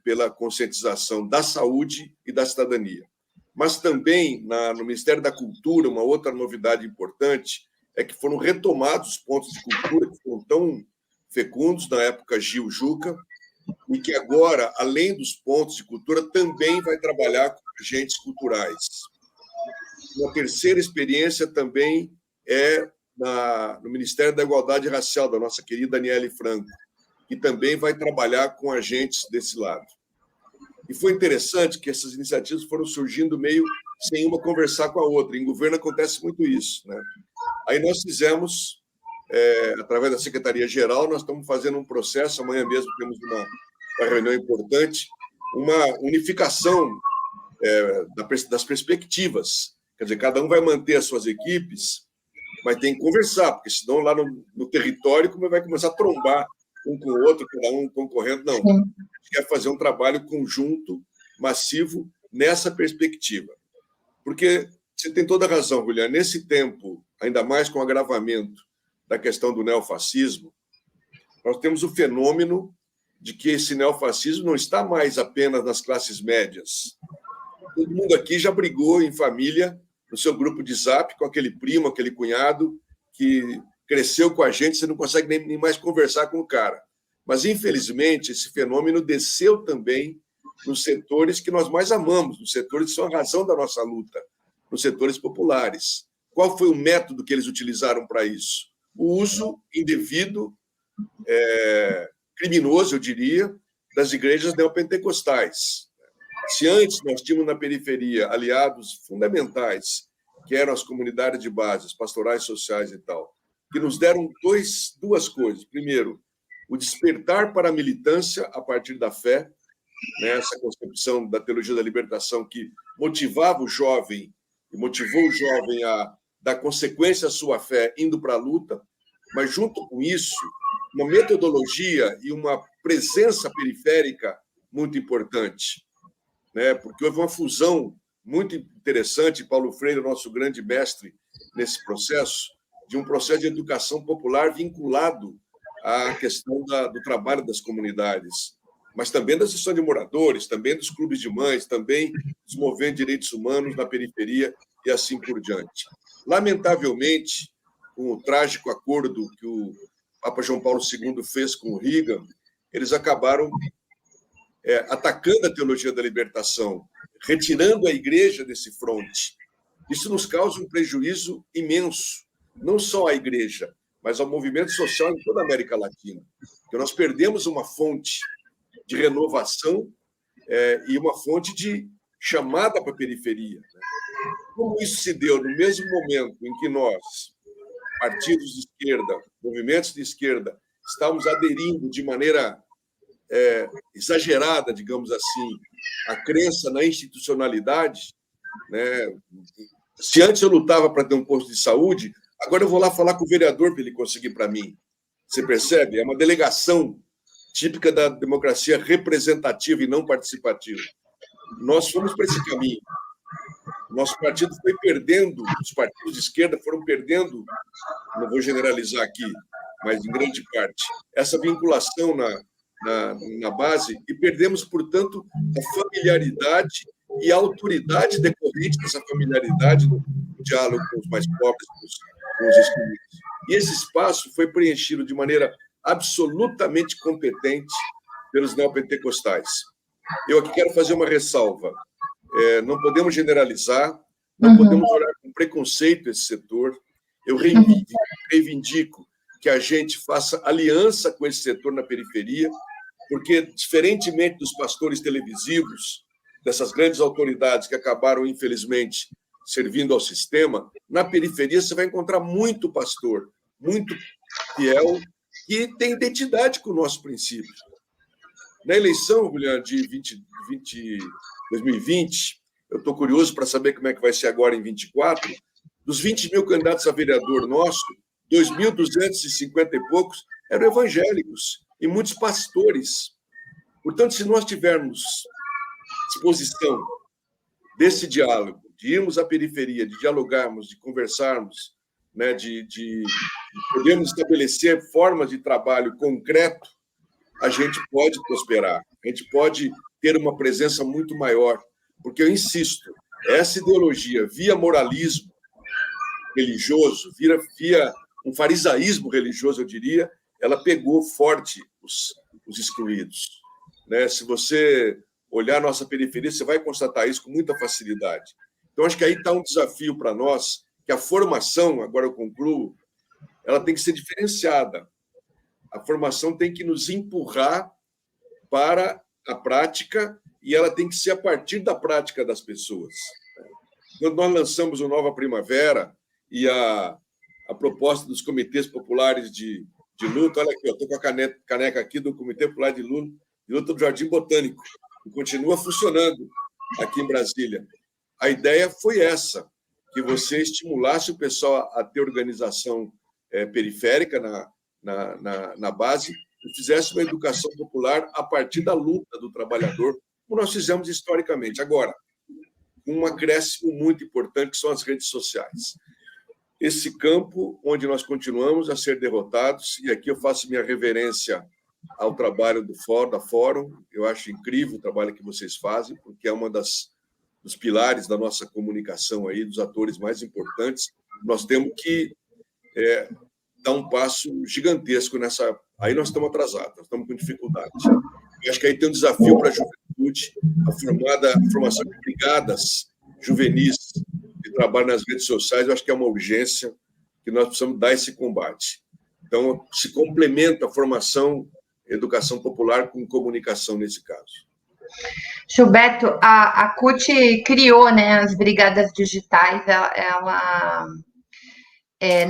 pela conscientização da saúde e da cidadania. Mas também no Ministério da Cultura, uma outra novidade importante é que foram retomados os pontos de cultura que foram tão fecundos na época Gil Juca, e que agora, além dos pontos de cultura, também vai trabalhar com agentes culturais. Uma terceira experiência também é no Ministério da Igualdade Racial, da nossa querida Aniele Franco, que também vai trabalhar com agentes desse lado. E foi interessante que essas iniciativas foram surgindo meio sem uma conversar com a outra. Em governo acontece muito isso, né? Aí nós fizemos, através da Secretaria-Geral, nós estamos fazendo um processo, amanhã mesmo temos uma reunião importante, uma unificação das perspectivas. Quer dizer, cada um vai manter as suas equipes, mas tem que conversar, porque senão lá no território vai começar a trombar um com o outro, cada um concorrendo. Não, a gente quer fazer um trabalho conjunto, massivo, nessa perspectiva. Porque você tem toda a razão, Juliana, nesse tempo, ainda mais com o agravamento da questão do neofascismo, nós temos o fenômeno de que esse neofascismo não está mais apenas nas classes médias. Todo mundo aqui já brigou em família, no seu grupo de zap, com aquele primo, aquele cunhado, que cresceu com a gente, você não consegue nem mais conversar com o cara. Mas, infelizmente, esse fenômeno desceu também nos setores que nós mais amamos, nos setores que são a razão da nossa luta, nos setores populares. Qual foi o método que eles utilizaram para isso? O uso indevido, criminoso, eu diria, das igrejas neopentecostais. Se antes nós tínhamos na periferia aliados fundamentais, que eram as comunidades de base, as pastorais sociais e tal, que nos deram duas coisas. Primeiro, o despertar para a militância a partir da fé, né, essa concepção da teologia da libertação que motivava o jovem e motivou o jovem a dar consequência à sua fé indo para a luta, mas, junto com isso, uma metodologia e uma presença periférica muito importante, né? Porque houve uma fusão muito interessante, Paulo Freire, nosso grande mestre nesse processo, de um processo de educação popular vinculado à questão do trabalho das comunidades, mas também da associação de moradores, também dos clubes de mães, também dos movimentos de direitos humanos na periferia e assim por diante. Lamentavelmente, com o trágico acordo que o Papa João Paulo II fez com o Reagan, eles acabaram atacando a teologia da libertação, retirando a igreja desse fronte. Isso nos causa um prejuízo imenso, não só à igreja, mas ao movimento social em toda a América Latina. Porque nós perdemos uma fonte de renovação e uma fonte de chamada para a periferia. Como isso se deu no mesmo momento em que nós, partidos de esquerda, movimentos de esquerda, estávamos aderindo de maneira exagerada, digamos assim, a crença na institucionalidade, né? Se antes eu lutava para ter um posto de saúde, agora eu vou lá falar com o vereador para ele conseguir para mim. Você percebe? É uma delegação típica da democracia representativa e não participativa. Nós fomos para esse caminho. Nosso partido foi perdendo, os partidos de esquerda foram perdendo, não vou generalizar aqui, mas em grande parte, essa vinculação na base e perdemos, portanto, a familiaridade e a autoridade decorrente dessa familiaridade no diálogo com os mais pobres, com os excluídos. E esse espaço foi preenchido de maneira absolutamente competente pelos neopentecostais. Eu aqui quero fazer uma ressalva. Não podemos generalizar, não podemos olhar com preconceito esse setor. Eu reivindico que a gente faça aliança com esse setor na periferia, porque, diferentemente dos pastores televisivos, dessas grandes autoridades que acabaram, infelizmente, servindo ao sistema, na periferia você vai encontrar muito pastor, muito fiel, que tem identidade com o nosso princípio. Na eleição, Julián, de 2020, eu estou curioso para saber como é que vai ser agora em 24, dos 20 mil candidatos a vereador nosso, 2.250 e poucos eram evangélicos e muitos pastores. Portanto, se nós tivermos disposição desse diálogo, de irmos à periferia, de dialogarmos, de conversarmos, né, de podermos estabelecer formas de trabalho concreto, a gente pode prosperar, a gente pode ter uma presença muito maior, porque eu insisto, essa ideologia via moralismo religioso, via um farisaísmo religioso, eu diria, ela pegou forte os excluídos. Né? Se você olhar a nossa periferia, você vai constatar isso com muita facilidade. Então, acho que aí está um desafio para nós, que a formação, agora eu concluo, ela tem que ser diferenciada. A formação tem que nos empurrar para a prática e ela tem que ser a partir da prática das pessoas. Quando nós lançamos o Nova Primavera e a proposta dos comitês populares de luta, olha aqui, eu estou com a caneca aqui do Comitê Popular de luta do Jardim Botânico, que continua funcionando aqui em Brasília. A ideia foi essa, que você estimulasse o pessoal a ter organização periférica na base e fizesse uma educação popular a partir da luta do trabalhador, como nós fizemos historicamente. Agora, um acréscimo muito importante, que são as redes sociais. Esse campo onde nós continuamos a ser derrotados, e aqui eu faço minha reverência ao trabalho da Fórum, eu acho incrível o trabalho que vocês fazem, porque é uma dos pilares da nossa comunicação, aí, dos atores mais importantes. Nós temos que dar um passo gigantesco nessa... Aí nós estamos atrasados, nós estamos com dificuldade. Eu acho que aí tem um desafio para a juventude, a formação de brigadas juvenis de trabalho nas redes sociais, eu acho que é uma urgência que nós precisamos dar esse combate. Então, se complementa a formação, educação popular com comunicação nesse caso. Gilberto, a CUT criou, né, as brigadas digitais, ela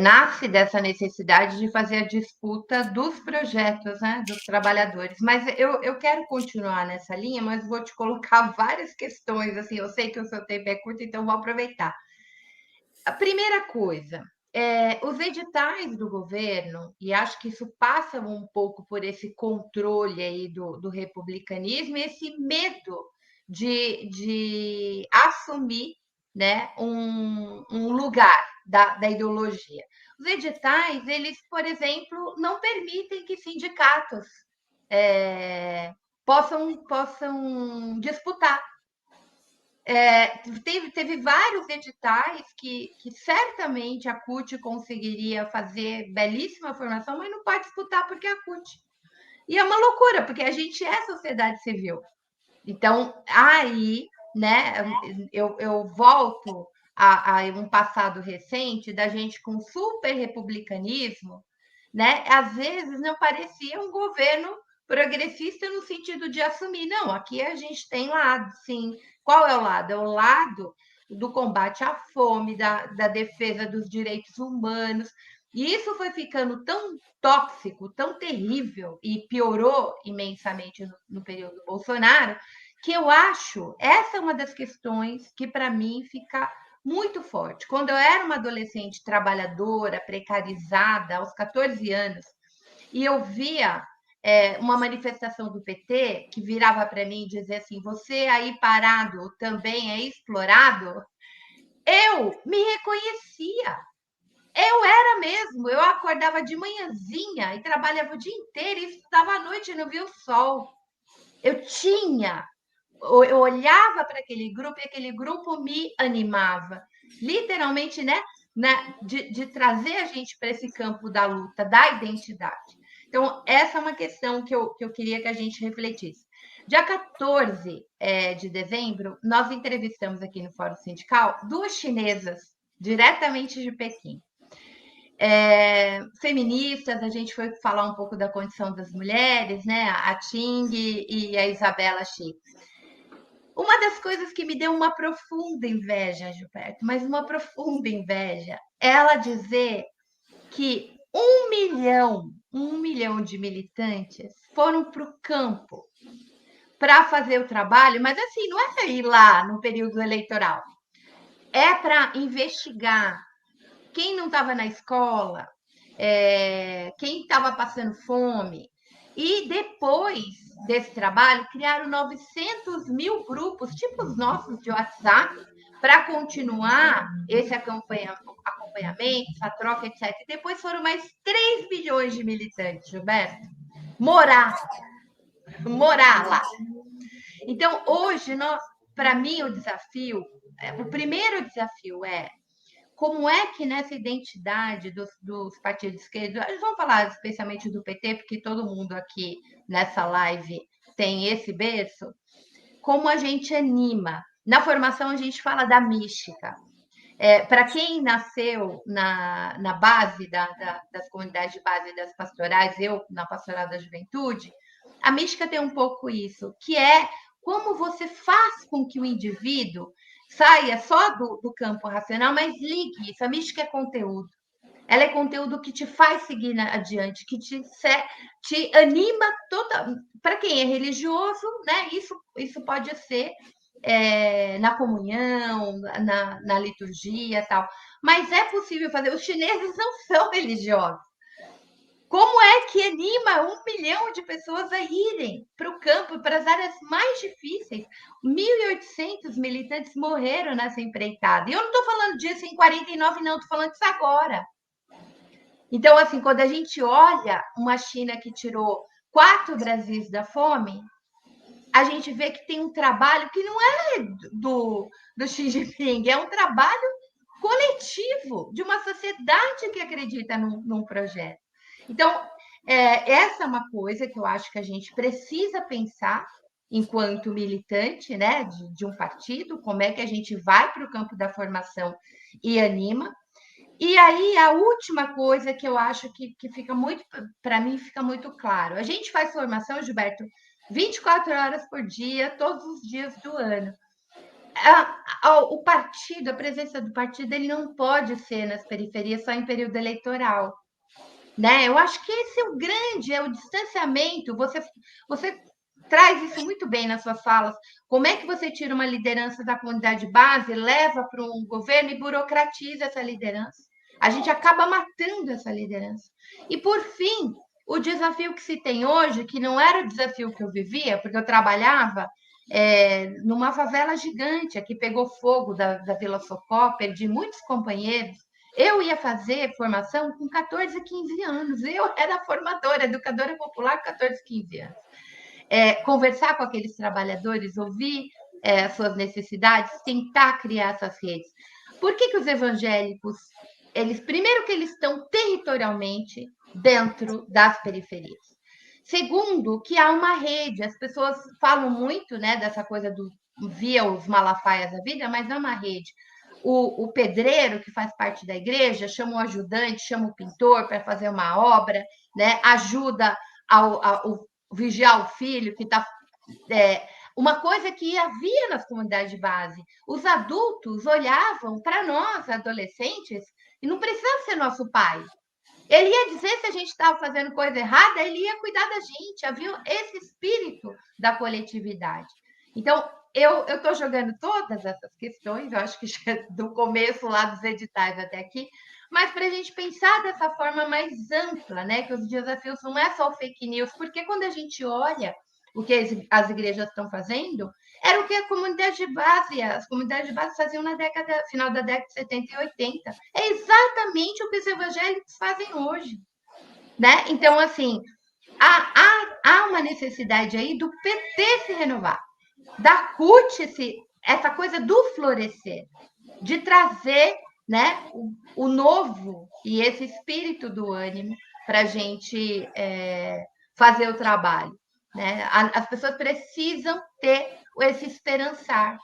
nasce dessa necessidade de fazer a disputa dos projetos, né, dos trabalhadores. Mas eu quero continuar nessa linha, mas vou te colocar várias questões, assim, eu sei que o seu tempo é curto, então vou aproveitar. A primeira coisa, os editais do governo, e acho que isso passa um pouco por esse controle aí do republicanismo, esse medo de assumir, né, um lugar da ideologia. Os editais, eles, por exemplo, não permitem que sindicatos possam disputar. Teve vários editais que certamente a CUT conseguiria fazer belíssima formação, mas não pode disputar porque é a CUT. E é uma loucura, porque a gente é sociedade civil. Então, aí, né, eu volto a um passado recente da gente com super republicanismo, né? Às vezes não parecia um governo progressista no sentido de assumir. Não, aqui a gente tem lado, sim. Qual é o lado? É o lado do combate à fome, da defesa dos direitos humanos. E isso foi ficando tão tóxico, tão terrível, e piorou imensamente no período do Bolsonaro, que eu acho essa é uma das questões que, para mim, fica muito forte. Quando eu era uma adolescente trabalhadora, precarizada, aos 14 anos, e eu via uma manifestação do PT que virava para mim e dizia assim: você aí parado também é explorado, eu me reconhecia. Eu era mesmo, eu acordava de manhãzinha e trabalhava o dia inteiro e estudava à noite e não via o sol. Eu olhava para aquele grupo e aquele grupo me animava. Literalmente, né? De trazer a gente para esse campo da luta, da identidade. Então, essa é uma questão que eu queria que a gente refletisse. Dia 14 de dezembro, nós entrevistamos aqui no Fórum Sindical 2 chinesas, diretamente de Pequim. Feministas, a gente foi falar um pouco da condição das mulheres, né? A Ting e a Isabela Xi. Uma das coisas que me deu uma profunda inveja, Gilberto, mas uma profunda inveja, é ela dizer que 1 milhão de militantes foram para o campo para fazer o trabalho, mas assim, não é ir lá no período eleitoral, é para investigar quem não estava na escola, quem estava passando fome. E depois desse trabalho, criaram 900 mil grupos, tipo os nossos de WhatsApp, para continuar esse acompanhamento, essa troca, etc. E depois foram mais 3 milhões de militantes, Gilberto, morar lá. Então, hoje, para mim, o primeiro desafio é como é que nessa identidade dos partidos de esquerda, vamos falar especialmente do PT, porque todo mundo aqui nessa live tem esse berço, como a gente anima. Na formação, a gente fala da mística. Para quem nasceu na base das comunidades de base das pastorais, eu na Pastoral da Juventude, a mística tem um pouco isso, que é como você faz com que o indivíduo saia só do campo racional, mas ligue isso. A mística é conteúdo. Ela é conteúdo que te faz seguir adiante, que te anima toda. Para quem é religioso, né? Isso pode ser na comunhão, na liturgia, tal. Mas é possível fazer. Os chineses não são religiosos. Como é que anima 1 milhão de pessoas a irem para o campo, para as áreas mais difíceis? 1.800 militantes morreram nessa empreitada. E eu não estou falando disso em 49, não, estou falando disso agora. Então, assim, quando a gente olha uma China que tirou 4 Brasis da fome, a gente vê que tem um trabalho que não é do Xi Jinping, é um trabalho coletivo de uma sociedade que acredita num projeto. Então, essa é uma coisa que eu acho que a gente precisa pensar enquanto militante, né, de um partido, como é que a gente vai para o campo da formação e anima. E aí, a última coisa que eu acho que fica muito, para mim, fica muito claro. A gente faz formação, Gilberto, 24 horas por dia, todos os dias do ano. O partido, a presença do partido, ele não pode ser nas periferias só em período eleitoral. Né? Eu acho que esse é o distanciamento. Você traz isso muito bem nas suas falas. Como é que você tira uma liderança da comunidade base, leva para um governo e burocratiza essa liderança? A gente acaba matando essa liderança. E, por fim, o desafio que se tem hoje, que não era o desafio que eu vivia, porque eu trabalhava numa favela gigante, que pegou fogo da Vila Socó, perdi muitos companheiros. Eu ia fazer formação com 14, 15 anos. Eu era formadora, educadora popular com 14, 15 anos. Conversar com aqueles trabalhadores, ouvir as suas necessidades, tentar criar essas redes. Por que os evangélicos, primeiro que eles estão territorialmente dentro das periferias. Segundo, que há uma rede. As pessoas falam muito, né, dessa coisa via os malafaias da vida, mas há uma rede. O pedreiro, que faz parte da igreja, chama o ajudante, chama o pintor para fazer uma obra, né? Ajuda ao vigiar o filho, que está. Uma coisa que havia nas comunidades de base. Os adultos olhavam para nós, adolescentes, e não precisava ser nosso pai. Ele ia dizer se a gente estava fazendo coisa errada, ele ia cuidar da gente, havia esse espírito da coletividade. Então, eu estou jogando todas essas questões, eu acho que do começo lá dos editais até aqui, mas para a gente pensar dessa forma mais ampla, né? Que os desafios não é só o fake news, porque quando a gente olha o que as igrejas estão fazendo, era o que a comunidade de base, as comunidades de base faziam na final da década de 70 e 80. É exatamente o que os evangélicos fazem hoje, né? Então, assim, há uma necessidade aí do PT se renovar, da CUT essa coisa do florescer, de trazer, né, o novo e esse espírito do ânimo para a gente fazer o trabalho. Né? As pessoas precisam ter esse esperançar.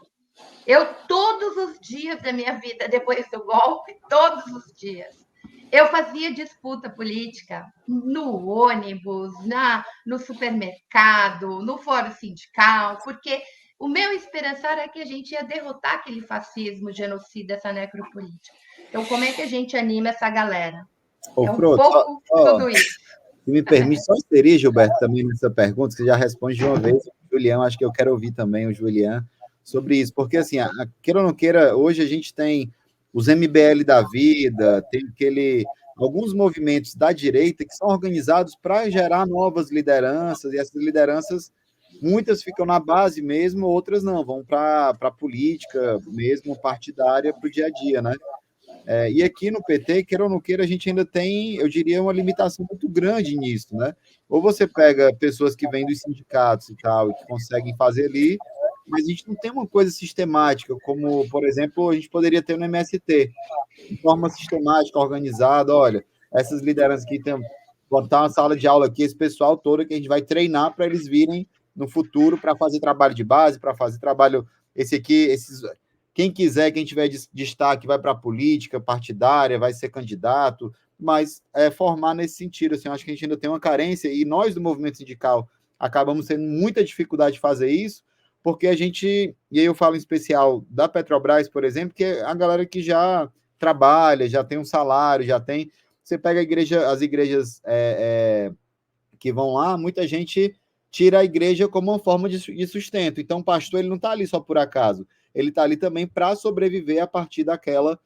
Eu, todos os dias da minha vida, depois do golpe, todos os dias, eu fazia disputa política no ônibus, no supermercado, no fórum sindical, porque o meu esperançar é que a gente ia derrotar aquele fascismo, genocida, essa necropolítica. Então, como é que a gente anima essa galera? Ô, É um Fro, pouco tudo isso. Se me permite, só inserir, Gilberto, também nessa pergunta, você já responde de uma vez, o Julião, acho que eu quero ouvir também o Julián sobre isso, porque, assim, queira ou não queira, hoje a gente tem os MBL da vida, tem alguns movimentos da direita que são organizados para gerar novas lideranças, e essas lideranças, muitas ficam na base mesmo, outras não, vão para a política mesmo, partidária, para o dia a dia, né? E aqui no PT, queira ou não queira, a gente ainda tem, eu diria, uma limitação muito grande nisso, né? Ou você pega pessoas que vêm dos sindicatos e tal, e que conseguem fazer ali, mas a gente não tem uma coisa sistemática, como, por exemplo, a gente poderia ter no MST, de forma sistemática, organizada, olha, essas lideranças aqui, botar uma sala de aula aqui, esse pessoal todo que a gente vai treinar para eles virem no futuro para fazer trabalho de base, para fazer trabalho, quem quiser, quem tiver destaque, vai para a política partidária, vai ser candidato, mas formar nesse sentido, assim, eu acho que a gente ainda tem uma carência, e nós do movimento sindical acabamos tendo muita dificuldade de fazer isso, porque a gente, e aí eu falo em especial da Petrobras, por exemplo, que é a galera que já trabalha, já tem um salário, já tem. Você pega as igrejas que vão lá, muita gente tira a igreja como uma forma de sustento. Então, o pastor ele não está ali só por acaso, ele está ali também para sobreviver a partir daquela.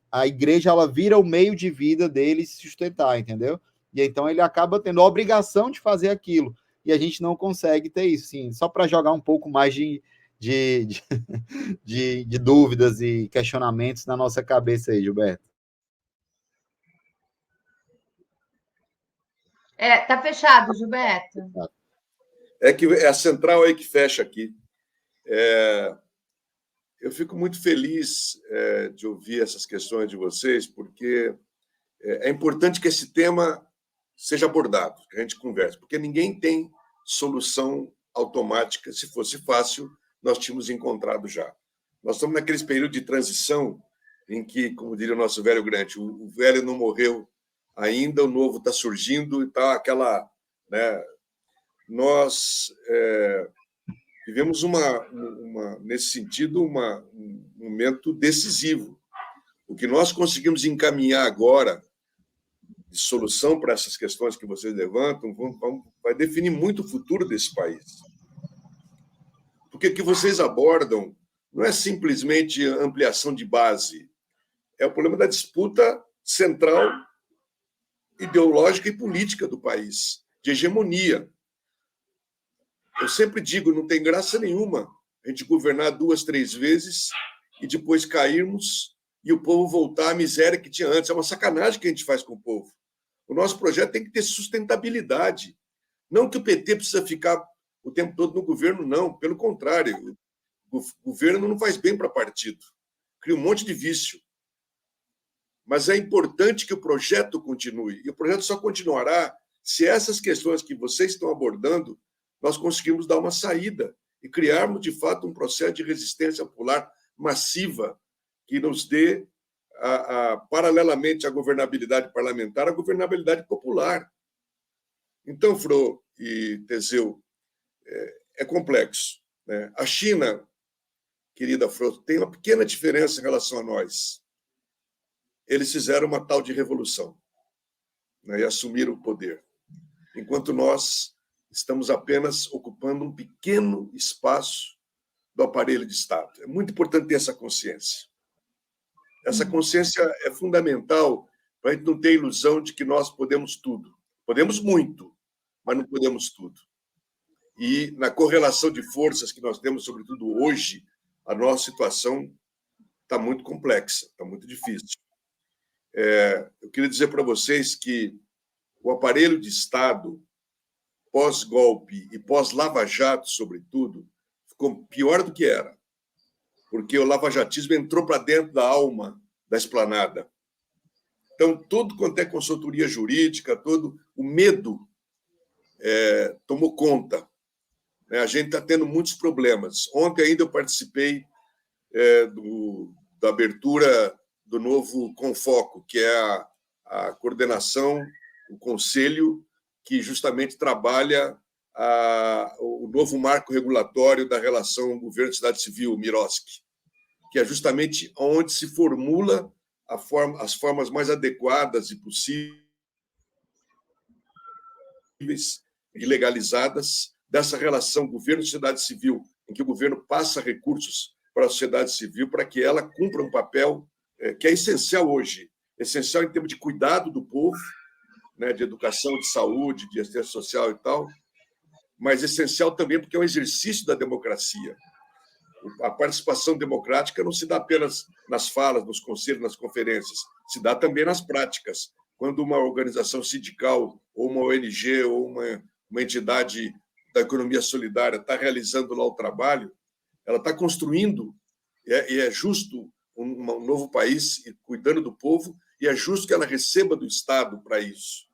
A igreja ela vira o meio de vida dele se sustentar, entendeu? E então ele acaba tendo a obrigação de fazer aquilo. E a gente não consegue ter isso, sim, só para jogar um pouco mais de, de dúvidas e questionamentos na nossa cabeça aí, Gilberto. Tá fechado, Gilberto? É que é a central aí que fecha aqui. Eu fico muito feliz de ouvir essas questões de vocês, porque é importante que esse tema seja abordado, que a gente converse, porque ninguém tem solução automática. Se fosse fácil, nós tínhamos encontrado já. Nós estamos naquele período de transição em que, como diria o nosso velho Grant, o velho não morreu ainda, o novo está surgindo e está aquela... Né? Nós vivemos, nesse sentido, um momento decisivo. O que nós conseguimos encaminhar agora de solução para essas questões que vocês levantam vai definir muito o futuro desse país. Porque o que vocês abordam não é simplesmente ampliação de base, é o problema da disputa central, ideológica e política do país, de hegemonia. Eu sempre digo, não tem graça nenhuma a gente governar 2, 3 vezes e depois cairmos e o povo voltar à miséria que tinha antes. É uma sacanagem que a gente faz com o povo. O nosso projeto tem que ter sustentabilidade. Não que o PT precisa ficar o tempo todo no governo, não. Pelo contrário, o governo não faz bem para partido. Cria um monte de vício. Mas é importante que o projeto continue. E o projeto só continuará se essas questões que vocês estão abordando, nós conseguirmos dar uma saída e criarmos, de fato, um processo de resistência popular massiva que nos dê, paralelamente à governabilidade parlamentar, a governabilidade popular. Então, Fro e Teseu, é complexo. Né? A China, querida Fro, tem uma pequena diferença em relação a nós. Eles fizeram uma tal de revolução. né, e assumiram o poder, enquanto nós estamos apenas ocupando um pequeno espaço do aparelho de Estado. É muito importante ter essa consciência. Essa consciência é fundamental para a gente não ter ilusão de que nós podemos tudo. Podemos muito, mas não podemos tudo. E na correlação de forças que nós temos, sobretudo hoje, a nossa situação está muito complexa, está muito difícil. Eu queria dizer para vocês que o aparelho de Estado, pós-golpe e pós-Lava Jato, sobretudo, ficou pior do que era, porque o lavajatismo entrou para dentro da alma da esplanada. Então, tudo quanto é consultoria jurídica, todo o medo tomou conta. A gente está tendo muitos problemas. Ontem ainda eu participei da abertura do novo Confoco, que é a coordenação, o conselho que justamente trabalha o novo marco regulatório da relação governo-sociedade civil, MIROSC, que é justamente onde se formula as formas mais adequadas e possíveis e legalizadas dessa relação governo-sociedade civil, em que o governo passa recursos para a sociedade civil para que ela cumpra um papel que é essencial hoje, essencial em termos de cuidado do povo, né, de educação, de saúde, de assistência social e tal, mas essencial também porque é um exercício da democracia. A participação democrática não se dá apenas nas falas, nos conselhos, nas conferências, se dá também nas práticas. Quando uma organização sindical, ou uma ONG, ou uma entidade da economia solidária está realizando lá o trabalho, ela está construindo, e é justo um novo país, cuidando do povo, e é justo que ela receba do Estado para isso.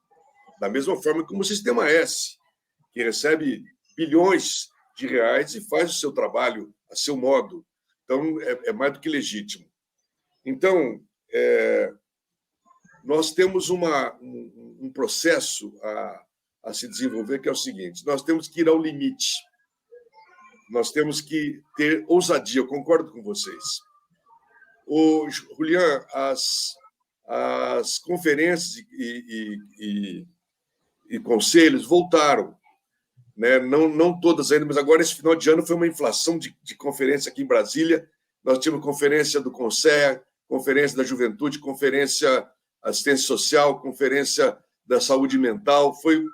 Da mesma forma como o Sistema S, que recebe bilhões de reais e faz o seu trabalho a seu modo. Então, é mais do que legítimo. Então, nós temos um processo a se desenvolver, que é o seguinte: nós temos que ir ao limite, nós temos que ter ousadia. Eu concordo com vocês. Julian, as conferências e conselhos voltaram, né? Não todas ainda, mas agora esse final de ano foi uma inflação de conferência aqui em Brasília. Nós tivemos conferência do CONSEA, conferência da Juventude, conferência assistência social, conferência da saúde mental. Foi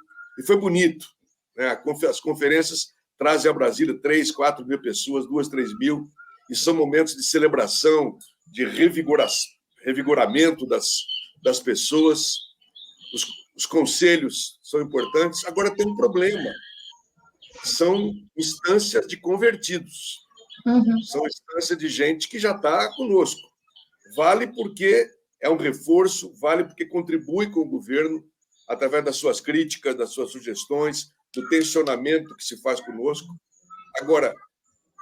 bonito, né? As conferências trazem a Brasília 3, 4 mil pessoas, 2, 3 mil, e são momentos de celebração, de revigoramento das pessoas. Os conselhos são importantes. Agora tem um problema: são instâncias de convertidos, são instâncias de gente que já está conosco. Vale porque é um reforço, vale porque contribui com o governo através das suas críticas, das suas sugestões, do tensionamento que se faz conosco. Agora,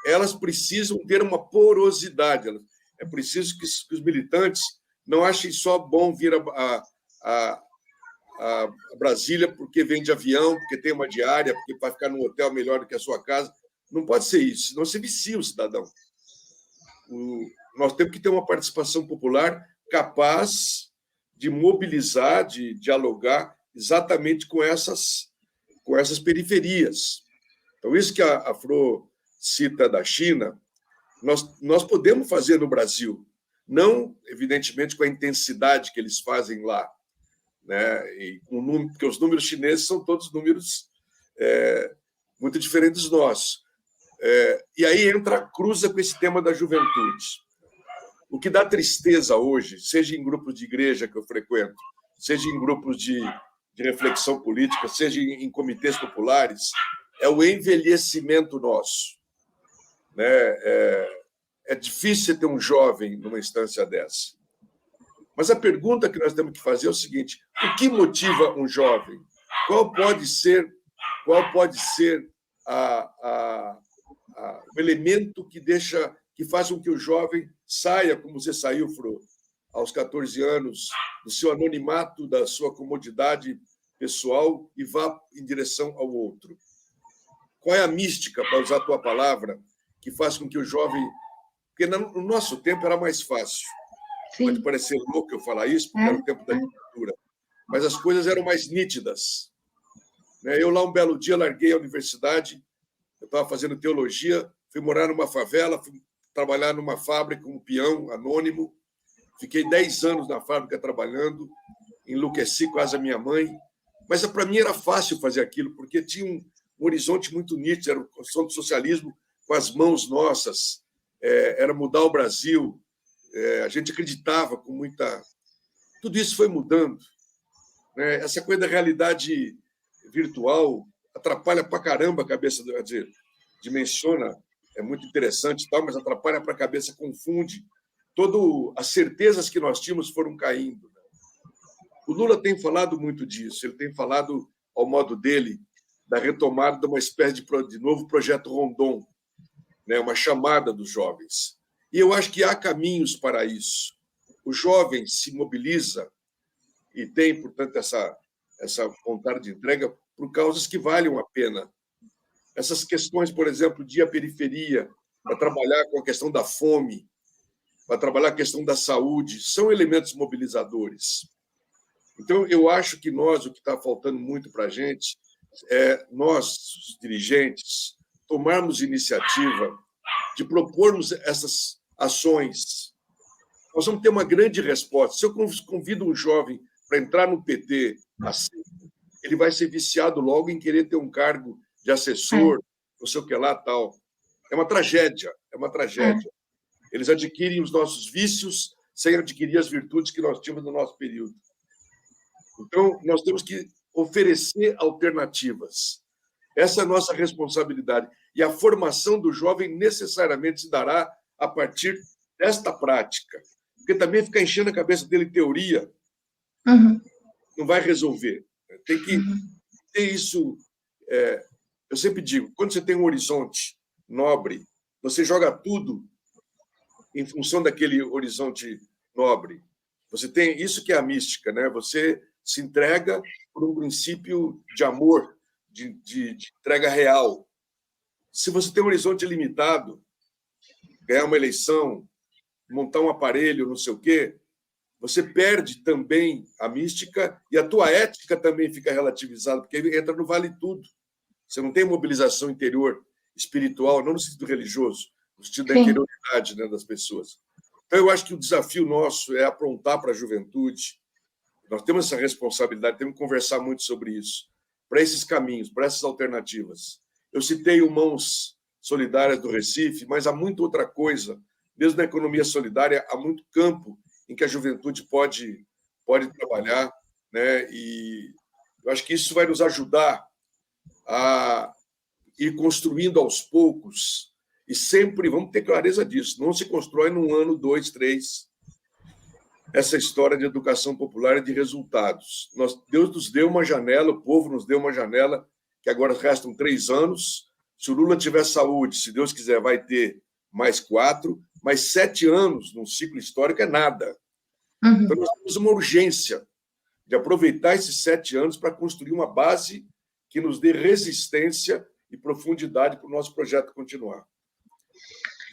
elas precisam ter uma porosidade. É preciso que os militantes não achem só bom vir a Brasília porque vem de avião, porque tem uma diária, porque vai ficar num hotel melhor do que a sua casa. Não pode ser isso, senão se vicia o cidadão. Nós temos que ter uma participação popular capaz de mobilizar, de dialogar exatamente com essas periferias. Então, isso que a Fro cita da China, nós podemos fazer no Brasil, não, evidentemente, com a intensidade que eles fazem lá, né? Porque os números chineses são todos números muito diferentes dos nossos. E aí cruza com esse tema da juventude. O que dá tristeza hoje, seja em grupos de igreja que eu frequento, seja em grupos de reflexão política, seja em comitês populares, é o envelhecimento nosso, né? É difícil ter um jovem numa instância dessa. Mas a pergunta que nós temos que fazer é o seguinte: o que motiva um jovem? Qual pode ser o elemento que faz com que o jovem saia, como você saiu, Fro, aos 14 anos, do seu anonimato, da sua comodidade pessoal e vá em direção ao outro? Qual é a mística, para usar a tua palavra, que faz com que o jovem... Porque no nosso tempo era mais fácil. Sim. Pode parecer louco eu falar isso, porque era o tempo da ditadura. mas as coisas eram mais nítidas. Eu lá, um belo dia, larguei a universidade, eu estava fazendo teologia, fui morar numa favela, fui trabalhar numa fábrica como peão anônimo, fiquei 10 anos na fábrica trabalhando, enlouqueci quase a minha mãe, mas para mim era fácil fazer aquilo, porque tinha um horizonte muito nítido, era a construção do socialismo com as mãos nossas, era mudar o Brasil, a gente acreditava com muita... Tudo isso foi mudando. Essa coisa da realidade virtual atrapalha pra caramba a cabeça, quer dizer, dimensiona, é muito interessante, tal, mas atrapalha para a cabeça, confunde. Todas as certezas que nós tínhamos foram caindo. O Lula tem falado muito disso, ele tem falado, ao modo dele, da retomada de uma espécie de novo projeto Rondon, uma chamada dos jovens. E eu acho que há caminhos para isso. O jovem se mobiliza e tem, portanto, essa vontade de entrega por causas que valham a pena. Essas questões, por exemplo, de ir à periferia, para trabalhar com a questão da fome, para trabalhar a questão da saúde, são elementos mobilizadores. Então, eu acho que o que está faltando muito para a gente é nós, os dirigentes, tomarmos iniciativa de propormos essas ações. Nós vamos ter uma grande resposta. Se eu convido um jovem para entrar no PT, assim, ele vai ser viciado logo em querer ter um cargo de assessor, não sei o que lá, tal. É uma tragédia, é uma tragédia. Eles adquirem os nossos vícios sem adquirir as virtudes que nós tínhamos no nosso período. Então, nós temos que oferecer alternativas. Essa é a nossa responsabilidade. E a formação do jovem necessariamente se dará a partir desta prática. Porque também ficar enchendo a cabeça dele teoria não vai resolver. Tem que ter isso... eu sempre digo, quando você tem um horizonte nobre, você joga tudo em função daquele horizonte nobre. Você tem isso que é a mística, Você se entrega por um princípio de amor, de entrega real. Se você tem um horizonte limitado, ganhar uma eleição, montar um aparelho, não sei o quê, você perde também a mística e a tua ética também fica relativizada, porque entra no vale tudo. Você não tem mobilização interior, espiritual, não no sentido religioso, no sentido da interioridade das pessoas. Então, eu acho que o desafio nosso é aprontar para a juventude. Nós temos essa responsabilidade, temos que conversar muito sobre isso, para esses caminhos, para essas alternativas. Eu citei o Mãos Solidárias do Recife, mas há muita outra coisa. Mesmo na economia solidária, há muito campo em que a juventude pode trabalhar, E eu acho que isso vai nos ajudar a ir construindo aos poucos, e sempre vamos ter clareza disso, não se constrói num ano, 2, 3, essa história de educação popular e de resultados. Deus nos deu uma janela, o povo nos deu uma janela, que agora restam 3 anos. Se o Lula tiver saúde, se Deus quiser, vai ter mais 4, mas 7 anos num ciclo histórico é nada. Então, nós temos uma urgência de aproveitar esses 7 anos para construir uma base que nos dê resistência e profundidade para o nosso projeto continuar.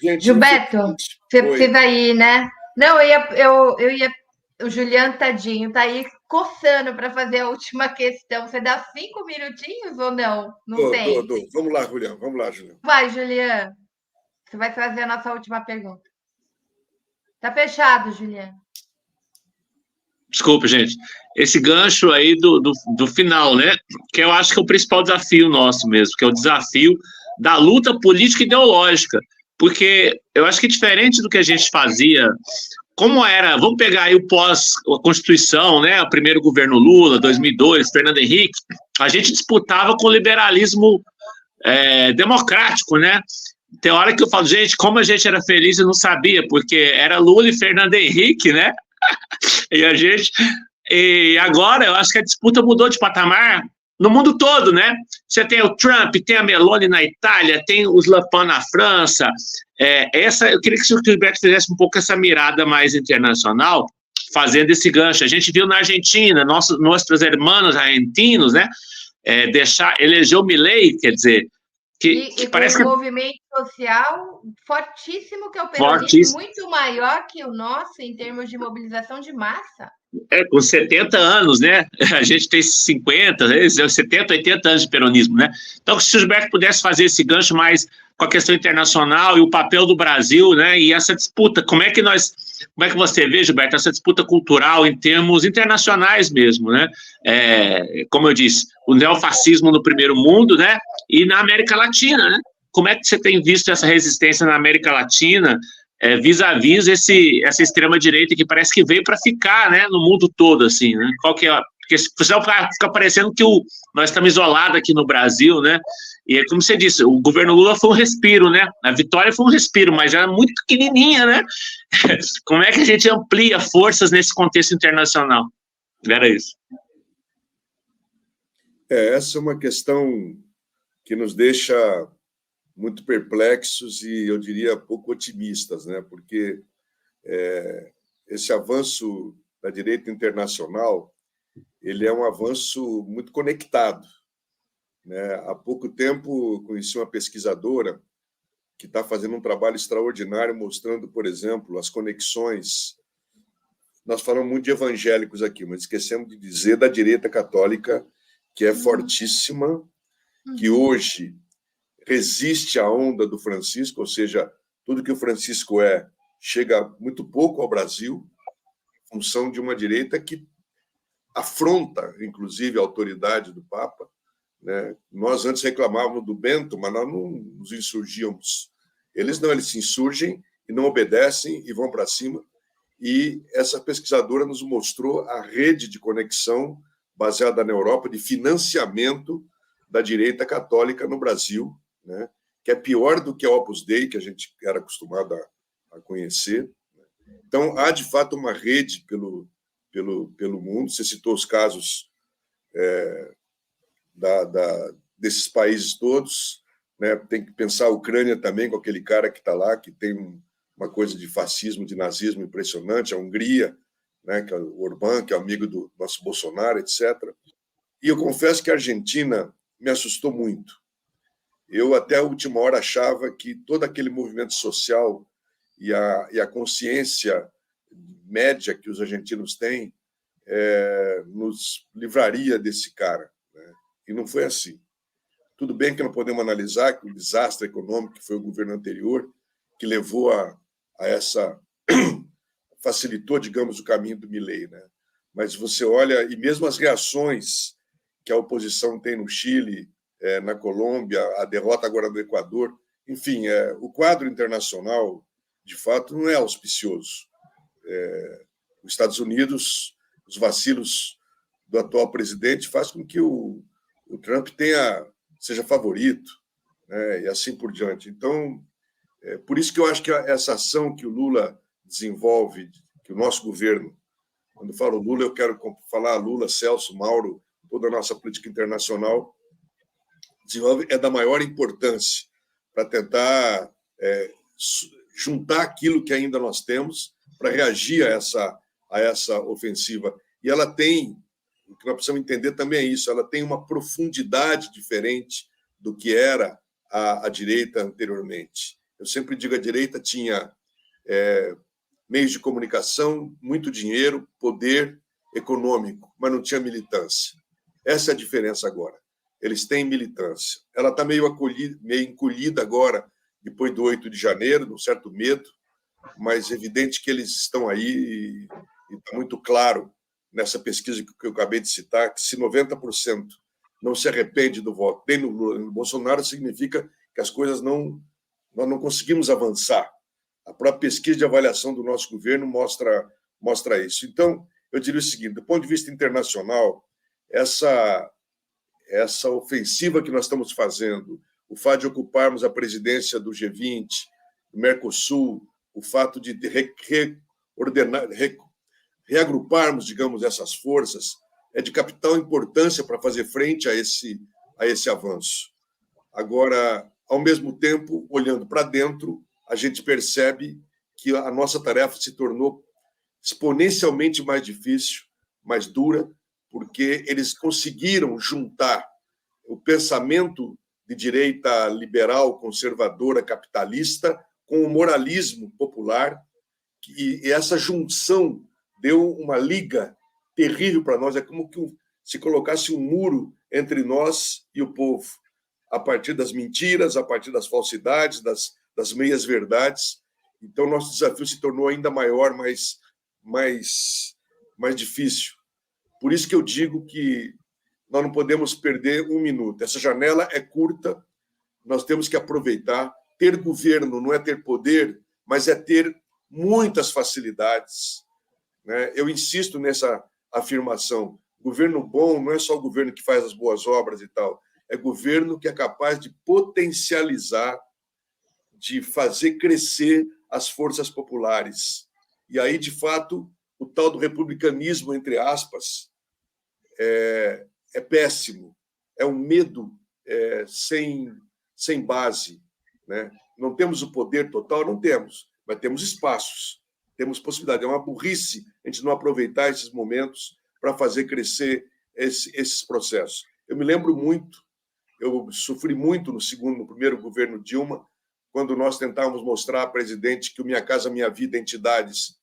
Gente, Gilberto, você precisa ir, Não, eu ia... O Juliano, tadinho, está aí coçando para fazer a última questão. Você dá 5 minutinhos ou não? Não sei. Dou. Vamos lá, Juliano. Vai, Juliano. Você vai fazer a nossa última pergunta. Está fechado, Juliano. Desculpa, gente. Esse gancho aí do final, que eu acho que é o principal desafio nosso mesmo, que é o desafio da luta política e ideológica. Porque eu acho que diferente do que a gente fazia, como era, vamos pegar aí o pós-Constituição, o primeiro governo Lula, 2002, Fernando Henrique, a gente disputava com o liberalismo democrático, Tem hora que eu falo, gente, como a gente era feliz e não sabia, porque era Lula e Fernando Henrique, E agora eu acho que a disputa mudou de patamar no mundo todo, Você tem o Trump, tem a Meloni na Itália, tem os Le Pen na França. Eu queria que o Gilberto fizesse um pouco essa mirada mais internacional, fazendo esse gancho. A gente viu na Argentina, nossos irmãos argentinos, eleger o Milei, quer dizer, E parece com que um movimento social fortíssimo, que é o peronismo, fortíssimo. muito maior que o nosso em termos de mobilização de massa. Com 70 anos, né? A gente tem 50, 70, 80 anos de peronismo, né? Então, se o Gilberto pudesse fazer esse gancho mais com a questão internacional e o papel do Brasil, né? E essa disputa, como é que você vê, Gilberto, essa disputa cultural em termos internacionais mesmo, né? Como eu disse, o neofascismo no primeiro mundo, né? E na América Latina, né? Como é que você tem visto essa resistência na América Latina, vis-à-vis essa extrema-direita que parece que veio para ficar, né, no mundo todo, assim, né? Qual que é? Porque senão fica parecendo que nós estamos isolados aqui no Brasil, né? E como você disse, o governo Lula foi um respiro, né? A vitória foi um respiro, mas era muito pequenininha, né? Como é que a gente amplia forças nesse contexto internacional? Era isso. Essa é uma questão que nos deixa muito perplexos e, eu diria, pouco otimistas, né? Porque esse avanço da direita internacional, ele é um avanço muito conectado, né? Há pouco tempo, conheci uma pesquisadora que está fazendo um trabalho extraordinário, mostrando, por exemplo, as conexões. Nós falamos muito de evangélicos aqui, mas esquecemos de dizer da direita católica, que é fortíssima, que hoje resiste à onda do Francisco, ou seja, tudo que o Francisco chega muito pouco ao Brasil, em função de uma direita que afronta, inclusive, a autoridade do Papa, né? Nós antes reclamávamos do Bento, mas nós não nos insurgíamos. Eles não, eles se insurgem e não obedecem e vão para cima. E essa pesquisadora nos mostrou a rede de conexão baseada na Europa, de financiamento da direita católica no Brasil, né? Que é pior do que a Opus Dei, que a gente era acostumado a conhecer. Então, há, de fato, uma rede pelo mundo. Você citou os casos desses países todos, né? Tem que pensar a Ucrânia também, com aquele cara que está lá, que tem uma coisa de fascismo, de nazismo impressionante, a Hungria, né? Que é o Orbán, que é amigo do nosso Bolsonaro, etc. E eu confesso que a Argentina me assustou muito. Eu, até a última hora, achava que todo aquele movimento social e a consciência média que os argentinos têm nos livraria desse cara, né? E não foi assim. Tudo bem que não podemos analisar que o desastre econômico que foi o governo anterior, que levou a essa... facilitou, digamos, o caminho do Milei, né? Mas você olha, e mesmo as reações que a oposição tem no Chile, na Colômbia, a derrota agora do Equador, enfim, o quadro internacional, de fato, não é auspicioso. Os Estados Unidos, os vacilos do atual presidente faz com que o Trump seja favorito, né? E assim por diante. Então, por isso que eu acho que essa ação que o Lula desenvolve, que o nosso governo, quando eu falo Lula, eu quero falar Lula, Celso, Mauro, toda a nossa política internacional, desenvolve, é da maior importância para tentar juntar aquilo que ainda nós temos para reagir a essa ofensiva. E ela tem, o que nós precisamos entender também é isso, ela tem uma profundidade diferente do que era a direita anteriormente. Eu sempre digo, a direita tinha meios de comunicação, muito dinheiro, poder econômico, mas não tinha militância. Essa é a diferença agora. Eles têm militância. Ela está meio encolhida agora, depois do 8 de janeiro, num certo medo, mas é evidente que eles estão aí e está muito claro nessa pesquisa que eu acabei de citar, que se 90% não se arrepende do voto, nem no Lula, nem no Bolsonaro, significa que as coisas nós não conseguimos avançar. A própria pesquisa de avaliação do nosso governo mostra isso. Então, eu diria o seguinte, do ponto de vista internacional, essa ofensiva que nós estamos fazendo, o fato de ocuparmos a presidência do G20, do Mercosul, o fato de reagruparmos, digamos, essas forças, é de capital importância para fazer frente a esse avanço. Agora, ao mesmo tempo, olhando para dentro, a gente percebe que a nossa tarefa se tornou exponencialmente mais difícil, mais dura, porque eles conseguiram juntar o pensamento de direita liberal, conservadora, capitalista, com o moralismo popular, e essa junção deu uma liga terrível para nós. É como que se colocasse um muro entre nós e o povo, a partir das mentiras, a partir das falsidades, das meias-verdades. Então, nosso desafio se tornou ainda maior, mais difícil. Por isso que eu digo que nós não podemos perder um minuto. Essa janela é curta, nós temos que aproveitar. Ter governo não é ter poder, mas é ter muitas facilidades, né? Eu insisto nessa afirmação. Governo bom não é só o governo que faz as boas obras e tal, é governo que é capaz de potencializar, de fazer crescer as forças populares. E aí, de fato, o tal do republicanismo, entre aspas, é péssimo. É um medo sem base, né? Não temos o poder total? Não temos, mas temos espaços, temos possibilidade. É uma burrice a gente não aproveitar esses momentos para fazer crescer esses processos. Eu me lembro muito, eu sofri muito no primeiro governo Dilma, quando nós tentávamos mostrar à presidente que o Minha Casa Minha Vida, entidades,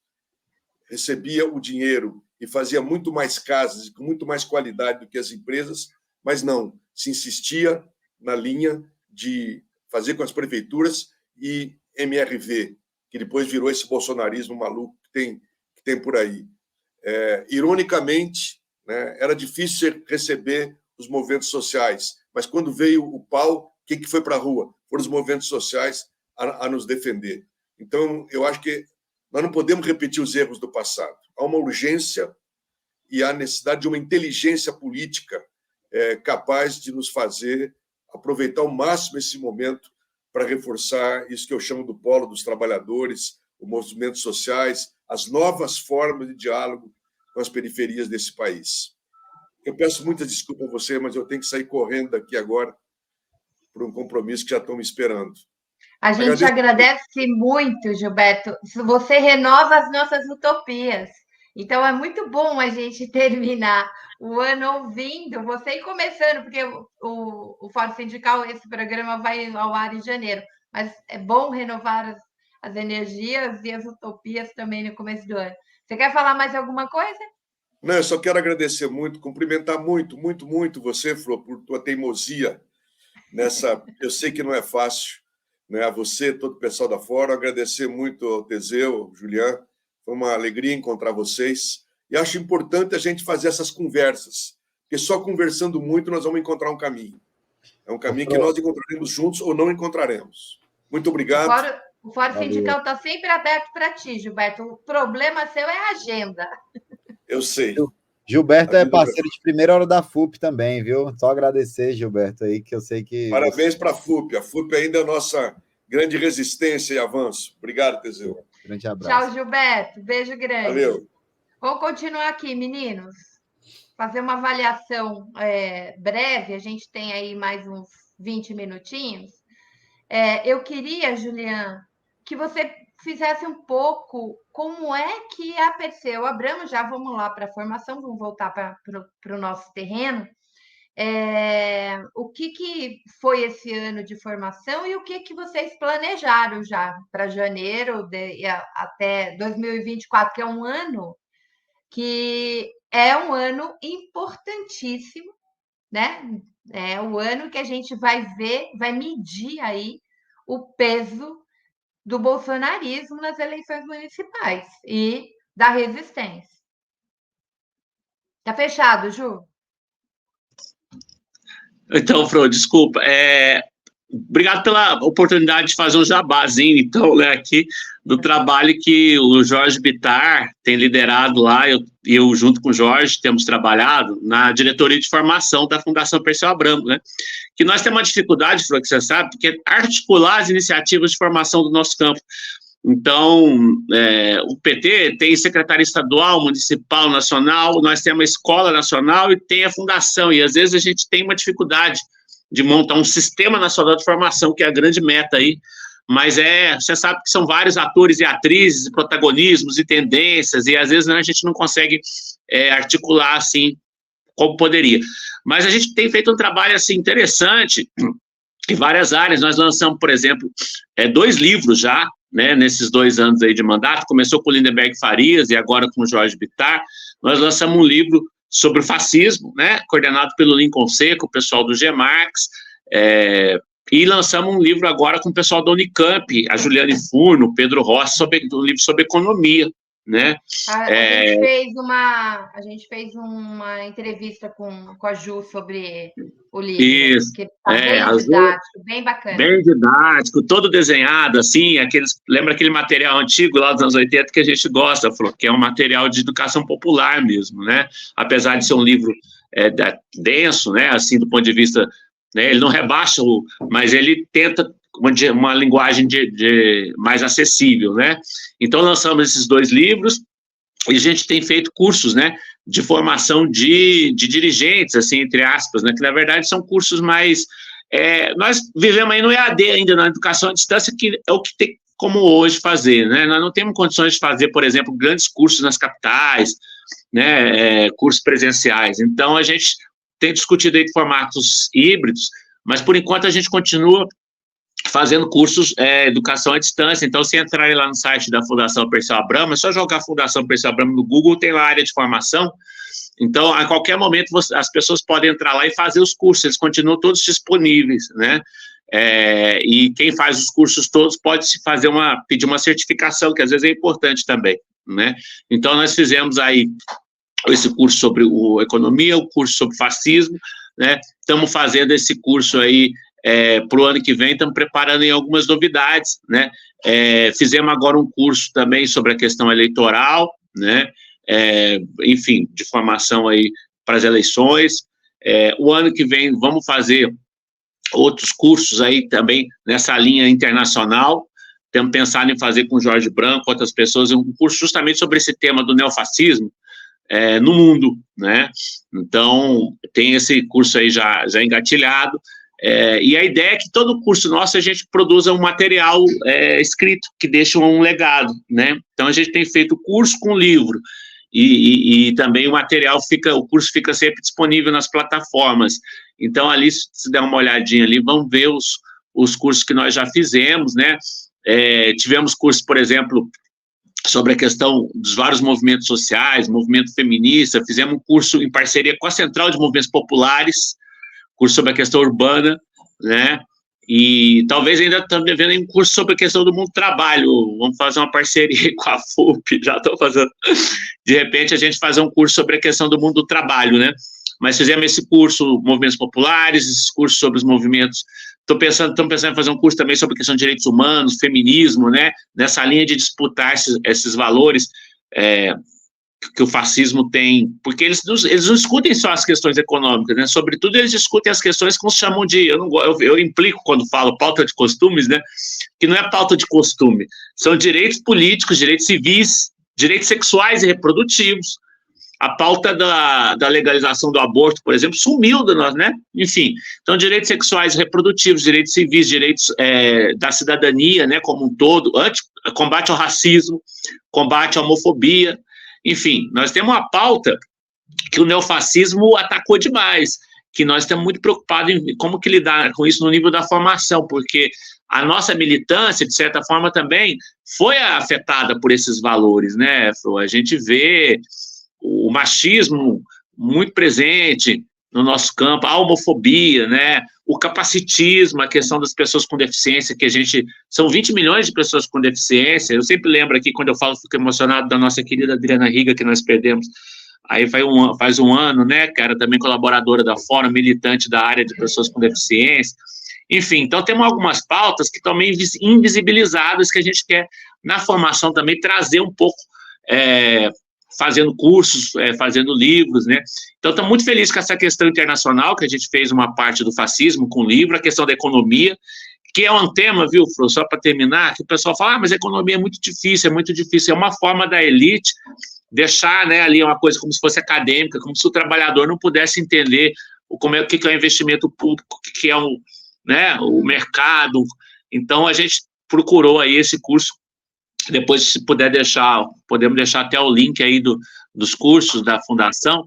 recebia o dinheiro e fazia muito mais casas e com muito mais qualidade do que as empresas, mas não, se insistia na linha de fazer com as prefeituras e MRV, que depois virou esse bolsonarismo maluco que tem por aí. Ironicamente, né, era difícil receber os movimentos sociais, mas quando veio o pau, o que foi para a rua? Foram os movimentos sociais a nos defender. Então, eu acho que nós não podemos repetir os erros do passado. Há uma urgência e há necessidade de uma inteligência política capaz de nos fazer aproveitar ao máximo esse momento para reforçar isso que eu chamo do polo dos trabalhadores, os movimentos sociais, as novas formas de diálogo com as periferias desse país. Eu peço muitas desculpas a você, mas eu tenho que sair correndo daqui agora para um compromisso que já estão me esperando. A gente agradece muito, Gilberto. Você renova as nossas utopias. Então, é muito bom a gente terminar o ano ouvindo você e começando, porque o Fórum Sindical, esse programa vai ao ar em janeiro, mas é bom renovar as energias e as utopias também no começo do ano. Você quer falar mais alguma coisa? Não, eu só quero agradecer muito, cumprimentar muito você, Flor, por tua teimosia nessa... Eu sei que não é fácil, né? A você, todo o pessoal da Fórum, agradecer muito ao Teseu, ao Julián. Foi uma alegria encontrar vocês. E acho importante a gente fazer essas conversas, porque só conversando muito nós vamos encontrar um caminho. É um caminho que nós encontraremos juntos ou não encontraremos. Muito obrigado. O Fórum Sindical está sempre aberto para ti, Gilberto. O problema seu é a agenda. Eu sei. Gilberto é parceiro de primeira hora da FUP também, viu? Só agradecer, Gilberto, aí, que eu sei que... Parabéns para a FUP. A FUP ainda é a nossa grande resistência e avanço. Obrigado, Teseu. Grande abraço. Tchau, Gilberto. Beijo grande. Valeu. Vamos continuar aqui, meninos. Fazer uma avaliação breve. A gente tem aí mais uns 20 minutinhos. Eu queria, Julián, que você fizesse um pouco como é que a Perseu Abramo, já vamos lá para a formação, vamos voltar para o nosso terreno. O que foi esse ano de formação e o que vocês planejaram já para janeiro até 2024, que é um ano importantíssimo, né? É o ano que a gente vai medir aí o peso do bolsonarismo nas eleições municipais e da resistência. Tá fechado, Ju? Então, Fro, desculpa. Obrigado pela oportunidade de fazer um jabazinho, então, né, aqui, do trabalho que o Jorge Bittar tem liderado lá. Eu junto com o Jorge, temos trabalhado na diretoria de formação da Fundação Perseu Abramo, né? Que nós temos uma dificuldade, Fro, que você sabe, que é articular as iniciativas de formação do nosso campo. Então, o PT tem secretaria estadual, municipal, nacional, nós temos a escola nacional e tem a fundação, e às vezes a gente tem uma dificuldade de montar um sistema nacional de formação, que é a grande meta aí, mas você sabe que são vários atores e atrizes, protagonismos e tendências, e às vezes a gente não consegue articular assim como poderia. Mas a gente tem feito um trabalho assim interessante em várias áreas. Nós lançamos, por exemplo, 2 livros já, né, nesses 2 anos aí de mandato. Começou com o Lindenberg Farias e agora com o Jorge Bittar. Nós lançamos um livro sobre o fascismo, né, coordenado pelo Lincoln Seco, o pessoal do GEMARX, e lançamos um livro agora com o pessoal da Unicamp, a Juliane Furno, o Pedro Rossi, um livro sobre economia, né? A gente fez uma entrevista com a Ju sobre o livro, isso, que está bem didático, bem bacana. Bem didático, todo desenhado, assim, lembra aquele material antigo lá dos anos 80 que a gente gosta, que é um material de educação popular mesmo, né? Apesar de ser um livro denso, né, assim, do ponto de vista, né, ele não rebaixa, mas ele tenta uma linguagem mais acessível, né? Então, lançamos esses 2 livros e a gente tem feito cursos, né, de formação de dirigentes, assim, entre aspas, né, que, na verdade, são cursos mais... nós vivemos aí no EAD ainda, na educação à distância, que é o que tem como hoje fazer, né? Nós não temos condições de fazer, por exemplo, grandes cursos nas capitais, né, cursos presenciais. Então, a gente tem discutido aí de formatos híbridos, mas, por enquanto, a gente continua fazendo cursos educação à distância. Então, se entrarem lá no site da Fundação Perseu Abramo, é só jogar Fundação Perseu Abramo no Google, tem lá a área de formação. Então, a qualquer momento, as pessoas podem entrar lá e fazer os cursos, eles continuam todos disponíveis, né? E quem faz os cursos todos pode pedir uma certificação, que às vezes é importante também, né? Então, nós fizemos aí esse curso sobre economia, o curso sobre fascismo, né? Estamos fazendo esse curso aí para o ano que vem, estamos preparando em algumas novidades, né? Fizemos agora um curso também sobre a questão eleitoral, né? Enfim, de formação aí para as eleições. O ano que vem vamos fazer outros cursos aí também nessa linha internacional. Temos pensado em fazer com o Jorge Branco, outras pessoas, um curso justamente sobre esse tema do neofascismo no mundo, né? Então, tem esse curso aí já engatilhado. E a ideia é que todo curso nosso a gente produza um material escrito que deixa um legado, né? Então a gente tem feito curso com livro e também o curso fica sempre disponível nas plataformas. Então ali, se der uma olhadinha ali, vão ver os cursos que nós já fizemos, né? Tivemos curso, por exemplo, sobre a questão dos vários movimentos sociais, movimento feminista. Fizemos um curso em parceria com a Central de Movimentos Populares, curso sobre a questão urbana, né? E talvez ainda estamos devendo um curso sobre a questão do mundo do trabalho. Vamos fazer uma parceria com a FUP, já estou fazendo. De repente, a gente fazer um curso sobre a questão do mundo do trabalho, né? Mas fizemos esse curso, movimentos populares, esse curso sobre os movimentos. Estamos pensando em fazer um curso também sobre a questão de direitos humanos, feminismo, né? Nessa linha de disputar esses valores que o fascismo tem, porque eles não discutem só as questões econômicas, né? Sobretudo eles discutem as questões que nos chamam de, eu implico quando falo pauta de costumes, né? Que não é pauta de costume, são direitos políticos, direitos civis, direitos sexuais e reprodutivos. A pauta da legalização do aborto, por exemplo, sumiu da nós, né? Enfim, então direitos sexuais e reprodutivos, direitos civis, direitos da cidadania, né, como um todo, combate ao racismo, combate à homofobia. Enfim, nós temos uma pauta que o neofascismo atacou demais, que nós estamos muito preocupados em como que lidar com isso no nível da formação, porque a nossa militância, de certa forma, também foi afetada por esses valores, né, Fro? A gente vê o machismo muito presente no nosso campo, a homofobia, né, o capacitismo, a questão das pessoas com deficiência, são 20 milhões de pessoas com deficiência. Eu sempre lembro aqui, quando eu falo, fico emocionado da nossa querida Adriana Riga, que nós perdemos, aí faz um ano, né, que era também colaboradora da Fórum, militante da área de pessoas com deficiência. Enfim, então temos algumas pautas que estão meio invisibilizadas, que a gente quer, na formação também, trazer um pouco, fazendo cursos, fazendo livros, né? Então, estou muito feliz com essa questão internacional, que a gente fez uma parte do fascismo com o livro, a questão da economia, que é um tema, viu, Fro, só para terminar, que o pessoal fala, mas a economia é muito difícil, é uma forma da elite deixar, né, ali uma coisa como se fosse acadêmica, como se o trabalhador não pudesse entender o que é o investimento público, o que é o mercado. Então, a gente procurou aí esse curso. Depois, se puder podemos deixar até o link aí dos cursos da Fundação,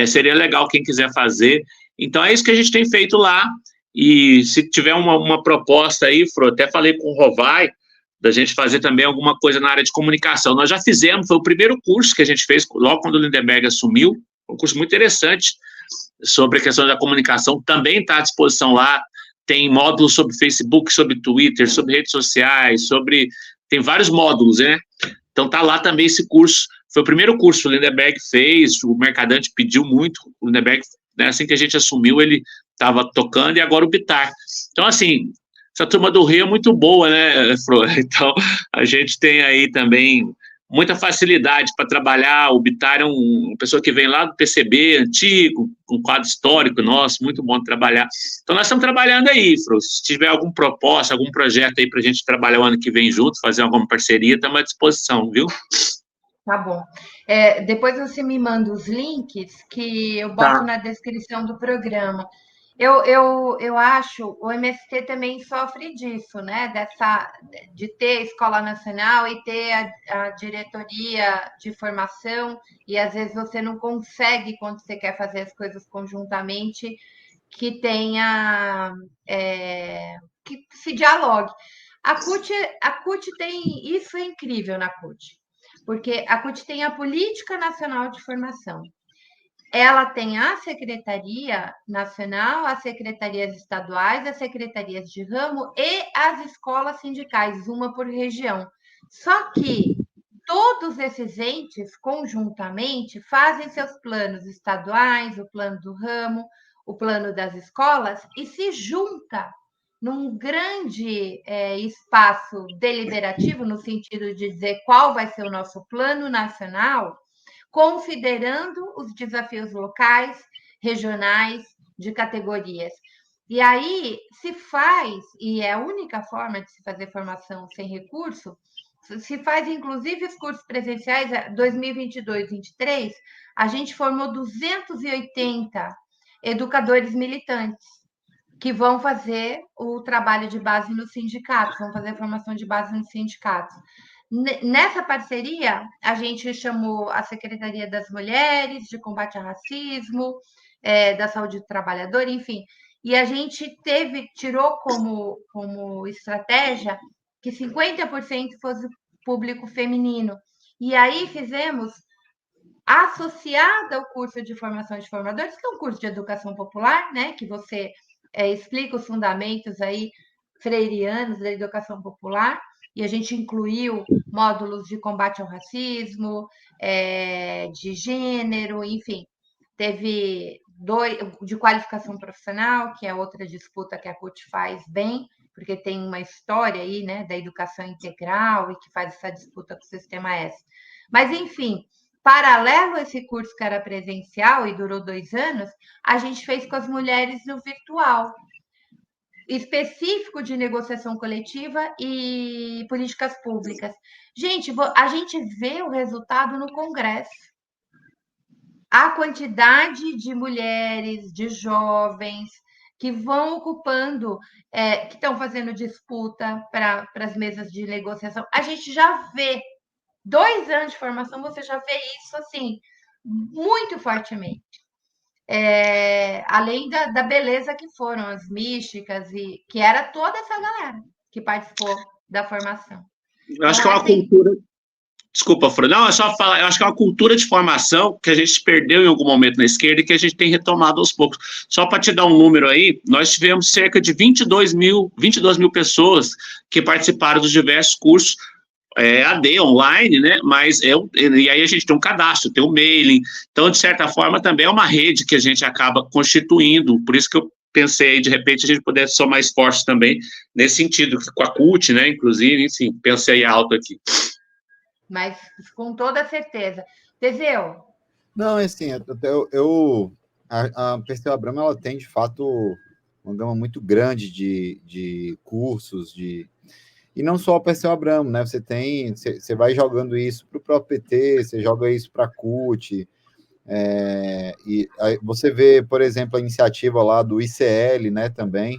seria legal quem quiser fazer. Então, é isso que a gente tem feito lá, e se tiver uma proposta aí, Fro, até falei com o Rovai, da gente fazer também alguma coisa na área de comunicação. Nós já fizemos, foi o primeiro curso que a gente fez logo quando o Lindenberg assumiu, um curso muito interessante sobre a questão da comunicação, também está à disposição lá, tem módulos sobre Facebook, sobre Twitter, sobre redes sociais, tem vários módulos, né? Então tá lá também esse curso, foi o primeiro curso que o Lindenberg fez, o Mercadante pediu muito, o Lindenberg, né, assim que a gente assumiu, ele estava tocando, e agora o Bitar. Então, assim, essa turma do Rio é muito boa, né, Fro? Então, a gente tem aí também muita facilidade para trabalhar. O Bitar é uma pessoa que vem lá do PCB, antigo, um quadro histórico nosso, muito bom de trabalhar. Então, nós estamos trabalhando aí, Fro. Se tiver algum propósito, algum projeto aí para a gente trabalhar o ano que vem junto, fazer alguma parceria, estamos à disposição, viu? Tá bom. Depois você me manda os links que eu boto Tá. na descrição do programa. Eu acho, o MST também sofre disso, né? De ter a Escola Nacional e ter a diretoria de formação, e às vezes você não consegue, quando você quer fazer as coisas conjuntamente, que tenha, que se dialogue. A CUT tem, isso é incrível na CUT, porque a CUT tem a Política Nacional de Formação. Ela tem a Secretaria Nacional, as secretarias estaduais, as secretarias de ramo e as escolas sindicais, uma por região. Só que todos esses entes, conjuntamente, fazem seus planos estaduais, o plano do ramo, o plano das escolas, e se junta num grande espaço deliberativo, no sentido de dizer qual vai ser o nosso plano nacional, considerando os desafios locais, regionais, de categorias. E aí se faz, e é a única forma de se fazer formação sem recurso, se faz inclusive os cursos presenciais, 2022-23, a gente formou 280 educadores militantes que vão fazer o trabalho de base nos sindicatos, vão fazer a formação de base nos sindicatos. Nessa parceria, a gente chamou a Secretaria das Mulheres, de Combate ao Racismo, da Saúde do Trabalhador, enfim, e a gente tirou como estratégia que 50% fosse público feminino. E aí fizemos, associada ao curso de formação de formadores, que é um curso de educação popular, né, que você explica os fundamentos aí freirianos da educação popular, e a gente incluiu módulos de combate ao racismo, de gênero, enfim. Teve de qualificação profissional, que é outra disputa que a CUT faz bem, porque tem uma história aí, né, da educação integral e que faz essa disputa com o Sistema S. Mas, enfim, paralelo a esse curso que era presencial e durou 2 anos, a gente fez com as mulheres no virtual, específico de negociação coletiva e políticas públicas. Gente, a gente vê o resultado no Congresso. A quantidade de mulheres, de jovens que vão ocupando, que estão fazendo disputa para as mesas de negociação, a gente já vê. 2 anos de formação, você já vê isso assim, muito fortemente. Além da beleza que foram as místicas, e que era toda essa galera que participou da formação. Eu acho que é uma cultura. Desculpa, Fran. Não, é só falar. Eu acho que é uma cultura de formação que a gente perdeu em algum momento na esquerda e que a gente tem retomado aos poucos. Só para te dar um número aí, nós tivemos cerca de 22 mil pessoas que participaram dos diversos cursos AD, online, né? Mas e aí a gente tem um cadastro, tem um mailing. Então, de certa forma, também é uma rede que a gente acaba constituindo. Por isso que eu pensei, de repente, a gente pudesse somar esforços também nesse sentido, com a CUT, né? Inclusive, enfim, pensei alto aqui. Mas com toda certeza. Teseu? Não, assim, a Perseu Abramo, ela tem, de fato, uma gama muito grande de cursos, e não só a Perseu Abramo, né? Você vai jogando isso para o próprio PT, você joga isso para a CUT, e aí você vê, por exemplo, a iniciativa lá do ICL, né, também,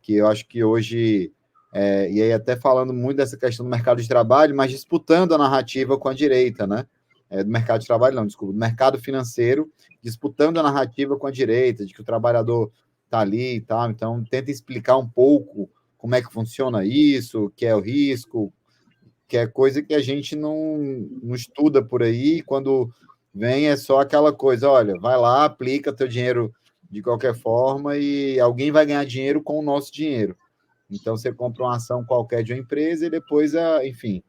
que eu acho que hoje... e aí até falando muito dessa questão do mercado de trabalho, mas disputando a narrativa com a direita, né? Do mercado de trabalho, não, desculpa, do mercado financeiro, disputando a narrativa com a direita, de que o trabalhador tá ali e tal. Então, tenta explicar um pouco como é que funciona isso, o que é o risco, que é coisa que a gente não estuda por aí. Quando vem é só aquela coisa, olha, vai lá, aplica teu dinheiro de qualquer forma e alguém vai ganhar dinheiro com o nosso dinheiro. Então, você compra uma ação qualquer de uma empresa e depois, enfim,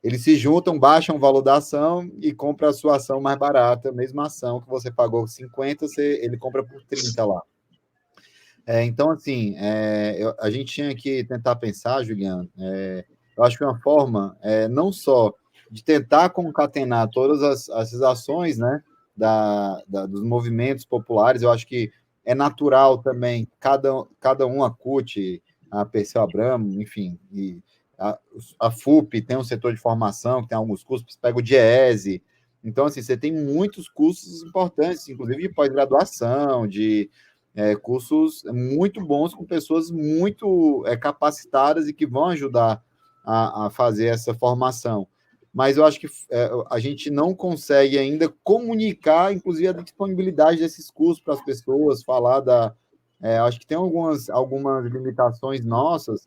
eles se juntam, baixam o valor da ação e compram a sua ação mais barata, a mesma ação que você pagou 50, ele compra por 30 lá. Então, assim, a gente tinha que tentar pensar, Juliano, eu acho que uma forma, não só de tentar concatenar todas essas ações, né, dos movimentos populares, eu acho que é natural também, cada um, a CUT, a Perseu Abramo, enfim, e a FUP tem um setor de formação, que tem alguns cursos, pega o DIEESE, então, assim, você tem muitos cursos importantes, inclusive de pós-graduação, de cursos muito bons, com pessoas muito capacitadas e que vão ajudar a fazer essa formação. Mas eu acho que a gente não consegue ainda comunicar, inclusive, a disponibilidade desses cursos para as pessoas, falar acho que tem algumas limitações nossas,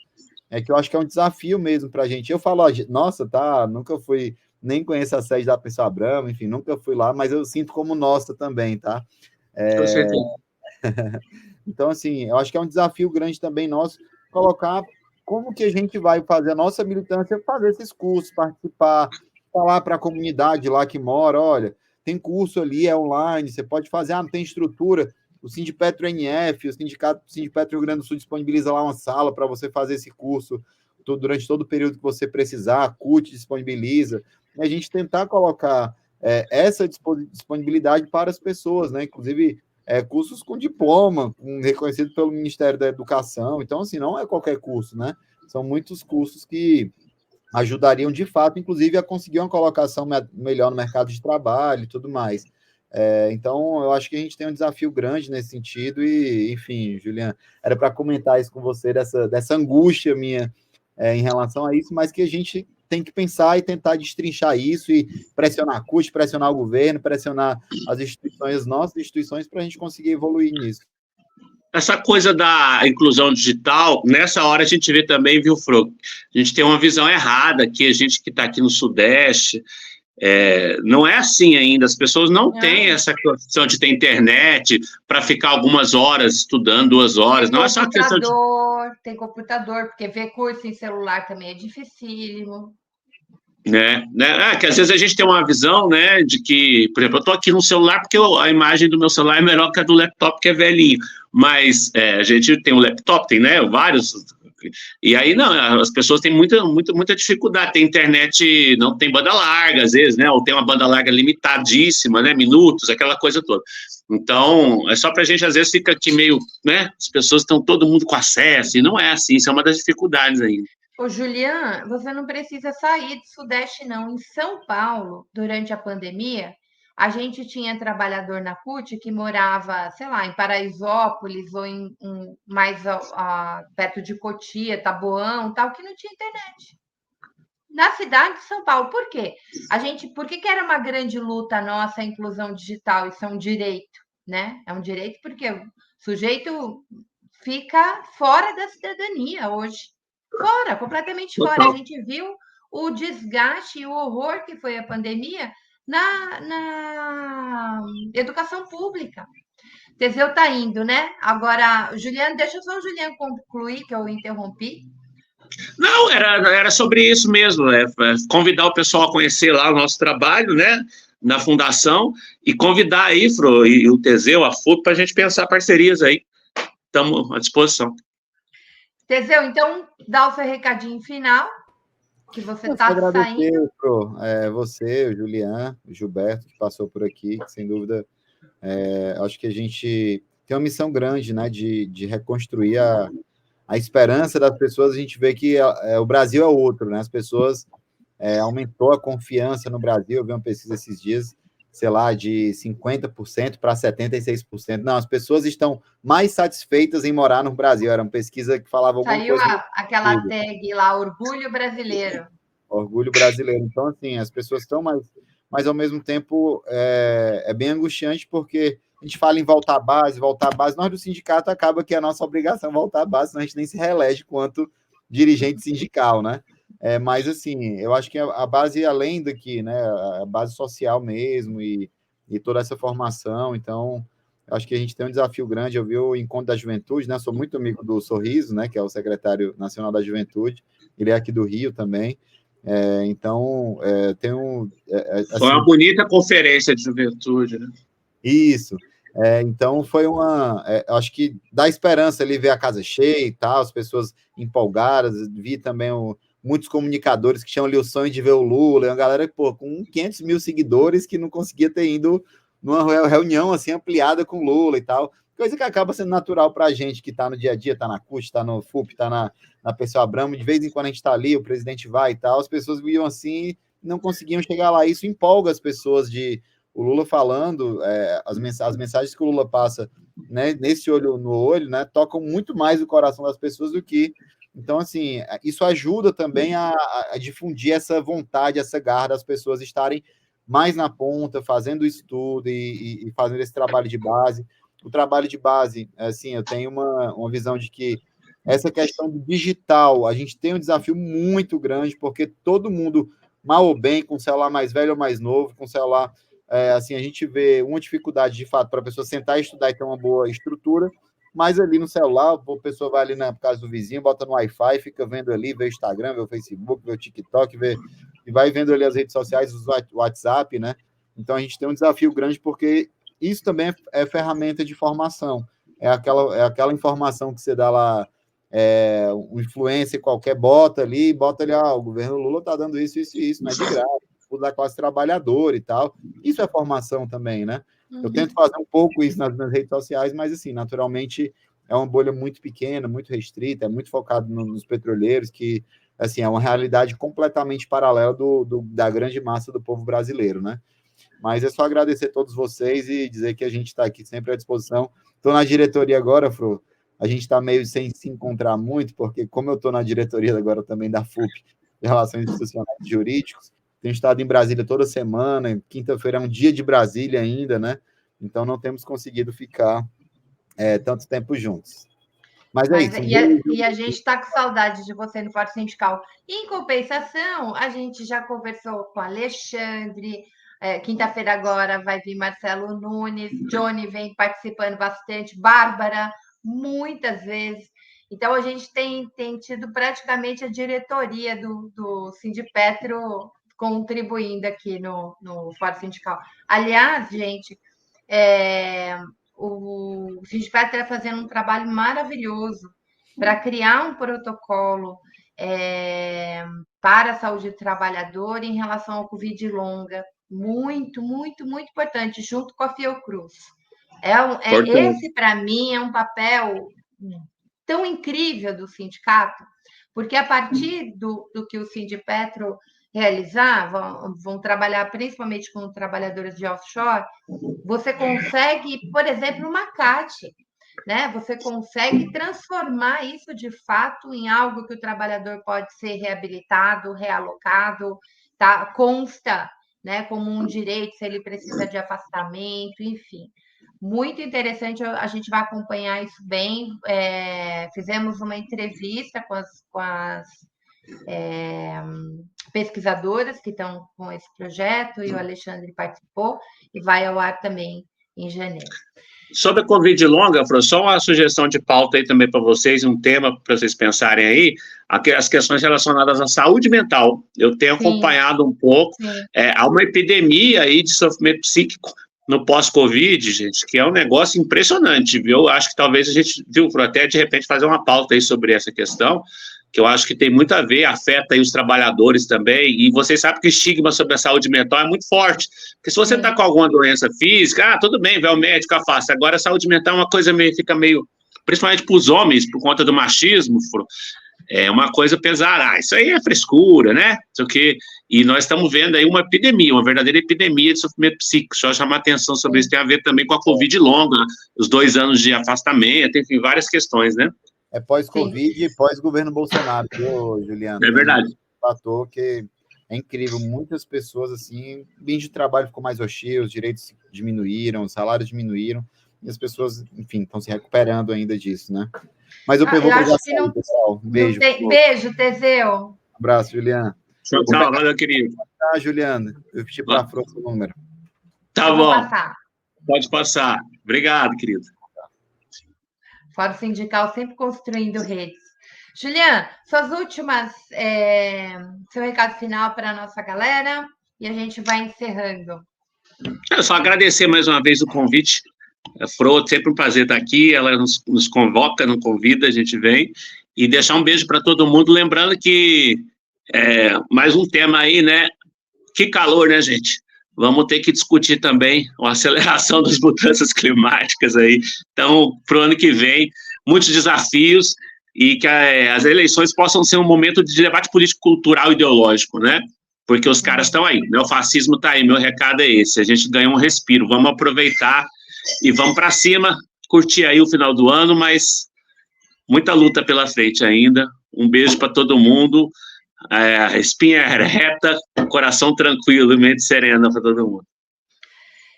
que eu acho que é um desafio mesmo para a gente. Eu falo, nossa, tá, nunca fui, nem conheço a sede da Perseu Abramo, enfim, nunca fui lá, mas eu sinto como nossa também, tá? Com certeza. Então, assim, eu acho que é um desafio grande também nosso colocar como que a gente vai fazer a nossa militância, fazer esses cursos, participar, falar para a comunidade lá que mora, olha, tem curso ali, é online, você pode fazer, não tem estrutura, o Sindipetro NF, o Sindipetro Rio Grande do Sul disponibiliza lá uma sala para você fazer esse curso durante todo o período que você precisar, a CUT disponibiliza, e a gente tentar colocar essa disponibilidade para as pessoas, né, inclusive cursos com diploma, reconhecido pelo Ministério da Educação. Então, assim, não é qualquer curso, né? São muitos cursos que ajudariam, de fato, inclusive, a conseguir uma colocação melhor no mercado de trabalho e tudo mais. Então, eu acho que a gente tem um desafio grande nesse sentido e, enfim, Juliana, era para comentar isso com você, dessa angústia minha em relação a isso, mas que a gente tem que pensar e tentar destrinchar isso e pressionar a CUT, pressionar o governo, pressionar as instituições, as nossas instituições, para a gente conseguir evoluir nisso. Essa coisa da inclusão digital, nessa hora a gente vê também, viu, Fro? A gente tem uma visão errada aqui, a gente que está aqui no Sudeste, não é assim ainda, as pessoas não têm essa questão de ter internet para ficar algumas horas estudando, 2 horas, não é só questão de... Tem computador, porque ver curso em celular também é dificílimo. Que às vezes a gente tem uma visão, né, de que, por exemplo, eu estou aqui no celular porque a imagem do meu celular é melhor que a do laptop, que é velhinho, mas a gente tem um laptop, tem, né, vários, e aí não, as pessoas têm muita dificuldade, tem internet, não tem banda larga às vezes, né, ou tem uma banda larga limitadíssima, né, minutos, aquela coisa toda. Então, é só para a gente, às vezes, fica aqui meio, né, as pessoas estão todo mundo com acesso, e não é assim, isso é uma das dificuldades ainda. Ô, Julian, você não precisa sair do Sudeste, não. Em São Paulo, durante a pandemia, a gente tinha trabalhador na CUT que morava, sei lá, em Paraisópolis ou mais perto de Cotia, Taboão, tal, que não tinha internet. Na cidade de São Paulo. Por quê? Por que era uma grande luta nossa a inclusão digital? Isso é um direito, né? É um direito porque o sujeito fica fora da cidadania hoje. Fora, completamente fora. A gente viu o desgaste e o horror que foi a pandemia na educação pública. Teseu está indo, né? Agora, Juliano, deixa só o Juliano concluir, que eu interrompi. Não, era sobre isso mesmo, convidar o pessoal a conhecer lá o nosso trabalho, né, na fundação, e convidar a IFRO e o Teseu, a FUP, para a gente pensar parcerias aí. Estamos à disposição. Teseu, então, dá o seu recadinho final, que você está saindo. Você, o Julian, o Gilberto, que passou por aqui, que, sem dúvida, acho que a gente tem uma missão grande, né, de reconstruir a esperança das pessoas. A gente vê que o Brasil é outro, né, as pessoas aumentou a confiança no Brasil. Eu vi uma pesquisa esses dias, sei lá, de 50% para 76%. Não, as pessoas estão mais satisfeitas em morar no Brasil. Era uma pesquisa que falava alguma coisa... Saiu aquela tag lá, Orgulho Brasileiro. Orgulho Brasileiro. Então, assim, as pessoas estão mais ao mesmo tempo, é bem angustiante, porque a gente fala em voltar à base, nós do sindicato acaba que é a nossa obrigação voltar à base, senão a gente nem se reelege quanto dirigente sindical, né? Mas, assim, eu acho que a base, além daqui, né, a base social mesmo e toda essa formação, então, acho que a gente tem um desafio grande. Eu vi o Encontro da Juventude, né, sou muito amigo do Sorriso, né, que é o secretário nacional da Juventude, ele é aqui do Rio também, então, tem um... Assim, foi uma bonita conferência de juventude, né? Isso. Então, foi acho que dá esperança ali ver a casa cheia e tal, as pessoas empolgadas. Vi também muitos comunicadores que tinham ali o sonho de ver o Lula, e uma galera, pô, com 500 mil seguidores que não conseguia ter ido numa reunião assim ampliada com o Lula e tal, coisa que acaba sendo natural para a gente que está no dia a dia, está na CUT, está no FUP, está na Pessoa Abramo, de vez em quando a gente está ali, o presidente vai e tal, as pessoas viam assim e não conseguiam chegar lá. Isso empolga as pessoas de o Lula falando, as mensagens que o Lula passa, né, nesse olho no olho, né, tocam muito mais o coração das pessoas do que... Então, assim, isso ajuda também a difundir essa vontade, essa garra das pessoas estarem mais na ponta, fazendo estudo e fazendo esse trabalho de base. O trabalho de base, assim, eu tenho uma visão de que essa questão do digital, a gente tem um desafio muito grande, porque todo mundo, mal ou bem, com celular mais velho ou mais novo, com celular... assim, a gente vê uma dificuldade, de fato, para a pessoa sentar e estudar e ter uma boa estrutura, mas ali no celular, a pessoa vai ali na casa do vizinho, bota no Wi-Fi, fica vendo ali, vê o Instagram, vê o Facebook, vê o TikTok, e vai vendo ali as redes sociais, o WhatsApp, né? Então, a gente tem um desafio grande, porque isso também é ferramenta de formação. É aquela informação que você dá lá, um influencer qualquer bota ali, o governo Lula está dando isso, não é de graça, da classe trabalhadora e tal. Isso é formação também, né? Eu tento fazer um pouco isso nas redes sociais, mas, assim, naturalmente, é uma bolha muito pequena, muito restrita, é muito focado nos petroleiros, que, assim, é uma realidade completamente paralela da grande massa do povo brasileiro, né? Mas é só agradecer a todos vocês e dizer que a gente está aqui sempre à disposição. Estou na diretoria agora, Fro, a gente está meio sem se encontrar muito, porque como eu estou na diretoria agora também da FUP, de Relações Institucionais e Jurídicos, tenho estado em Brasília toda semana, quinta-feira é um dia de Brasília ainda, né? Então não temos conseguido ficar tanto tempo juntos. Mas é isso. E a gente está com saudade de você no Fórum Sindical. Em compensação, a gente já conversou com Alexandre, quinta-feira agora vai vir Marcelo Nunes, Johnny vem participando bastante, Bárbara, muitas vezes. Então, a gente tem tido praticamente a diretoria do Sindipetro contribuindo aqui no Fórum Sindical. Aliás, gente, o Sindipetro está fazendo um trabalho maravilhoso para criar um protocolo para a saúde do trabalhador em relação ao Covid longa. Muito, muito, muito importante, junto com a Fiocruz. Esse, para mim, é um papel tão incrível do sindicato, porque a partir do que o Sindipetro realizar, vão trabalhar principalmente com trabalhadores de offshore, você consegue, por exemplo, uma CAT, né? Você consegue transformar isso de fato em algo que o trabalhador pode ser reabilitado, realocado, tá? Consta, né, como um direito se ele precisa de afastamento, enfim. Muito interessante, a gente vai acompanhar isso bem. Fizemos uma entrevista com as pesquisadoras que estão com esse projeto, e o Alexandre participou, e vai ao ar também em janeiro. Sobre a Covid longa, só uma sugestão de pauta aí também para vocês, um tema para vocês pensarem aí, as questões relacionadas à saúde mental. Eu tenho acompanhado um pouco, há uma epidemia aí de sofrimento psíquico no pós-Covid, gente, que é um negócio impressionante, viu? Eu acho que talvez a gente, até de repente fazer uma pauta aí sobre essa questão, que eu acho que tem muito a ver, afeta aí os trabalhadores também, e vocês sabem que o estigma sobre a saúde mental é muito forte, porque se você está com alguma doença física, tudo bem, vai ao médico, afasta. Agora a saúde mental é uma coisa fica meio, principalmente para os homens, por conta do machismo, é uma coisa pesada, isso aí é frescura, né, isso aqui, e nós estamos vendo aí uma epidemia, uma verdadeira epidemia de sofrimento psíquico. Só chamar atenção sobre isso, tem a ver também com a Covid longa, os 2 anos de afastamento, enfim, várias questões, né? É pós-Covid e pós-governo Bolsonaro, viu, Juliano? É verdade. Um fator que é incrível, muitas pessoas, assim, o ambiente de trabalho ficou mais hostil, os direitos diminuíram, os salários diminuíram, e as pessoas, enfim, estão se recuperando ainda disso, né? Mas eu vou precisar sair, pessoal. Um beijo. Beijo, Teseu. Um abraço, Juliana. Tchau, valeu, querido. Tá, Juliana. Eu pedi para a Fro seu número. Tá bom. Passar. Pode passar. Obrigado, querido. Fórum Sindical sempre construindo redes. Julian, suas últimas, seu recado final para a nossa galera e a gente vai encerrando. É só agradecer mais uma vez o convite. Fro, sempre um prazer estar aqui, ela nos convoca, nos convida, a gente vem, e deixar um beijo para todo mundo, lembrando que mais um tema aí, né? Que calor, né, gente? Vamos ter que discutir também a aceleração das mudanças climáticas aí. Então, para o ano que vem, muitos desafios e que as eleições possam ser um momento de debate político, cultural e ideológico, né? Porque os caras estão aí, né? O fascismo está aí, meu recado é esse, a gente ganha um respiro, vamos aproveitar e vamos para cima, curtir aí o final do ano, mas muita luta pela frente ainda. Um beijo para todo mundo, espinha reta, coração tranquilo e mente serena para todo mundo.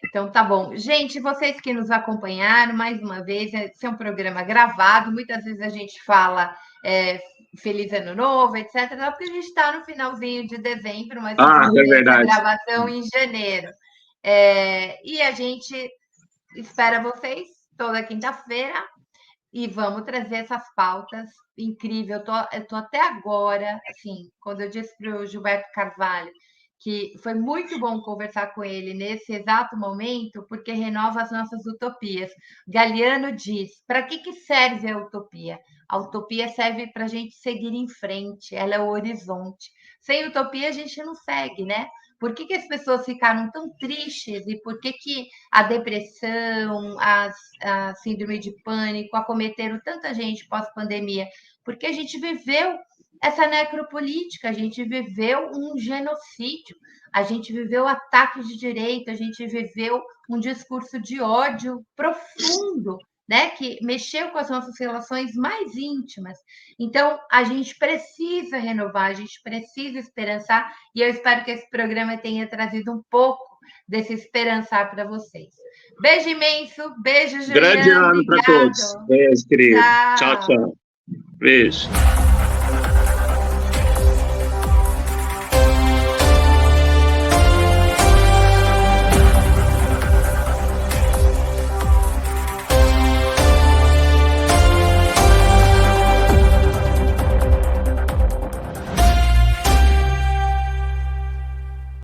Então, tá bom. Gente, vocês que nos acompanharam, mais uma vez, esse é um programa gravado, muitas vezes a gente fala Feliz Ano Novo, etc., porque a gente está no finalzinho de dezembro, mas é verdade. A gravação em janeiro. E a gente espera vocês toda quinta-feira e vamos trazer essas pautas incríveis. Eu tô até agora, assim, quando eu disse para o Gilberto Carvalho que foi muito bom conversar com ele nesse exato momento, porque renova as nossas utopias. Galeano diz, para que serve a utopia? A utopia serve para a gente seguir em frente, ela é o horizonte. Sem utopia, a gente não segue, né? Por que as pessoas ficaram tão tristes e por que a depressão, a síndrome de pânico acometeram tanta gente pós-pandemia? Porque a gente viveu essa necropolítica, a gente viveu um genocídio, a gente viveu ataques de direito, a gente viveu um discurso de ódio profundo, né, que mexeu com as nossas relações mais íntimas. Então, a gente precisa renovar, a gente precisa esperançar, e eu espero que esse programa tenha trazido um pouco desse esperançar para vocês. Beijo imenso, beijo, Juliana. Grande ano para todos. Beijo, querido. Tchau, tchau. Beijo.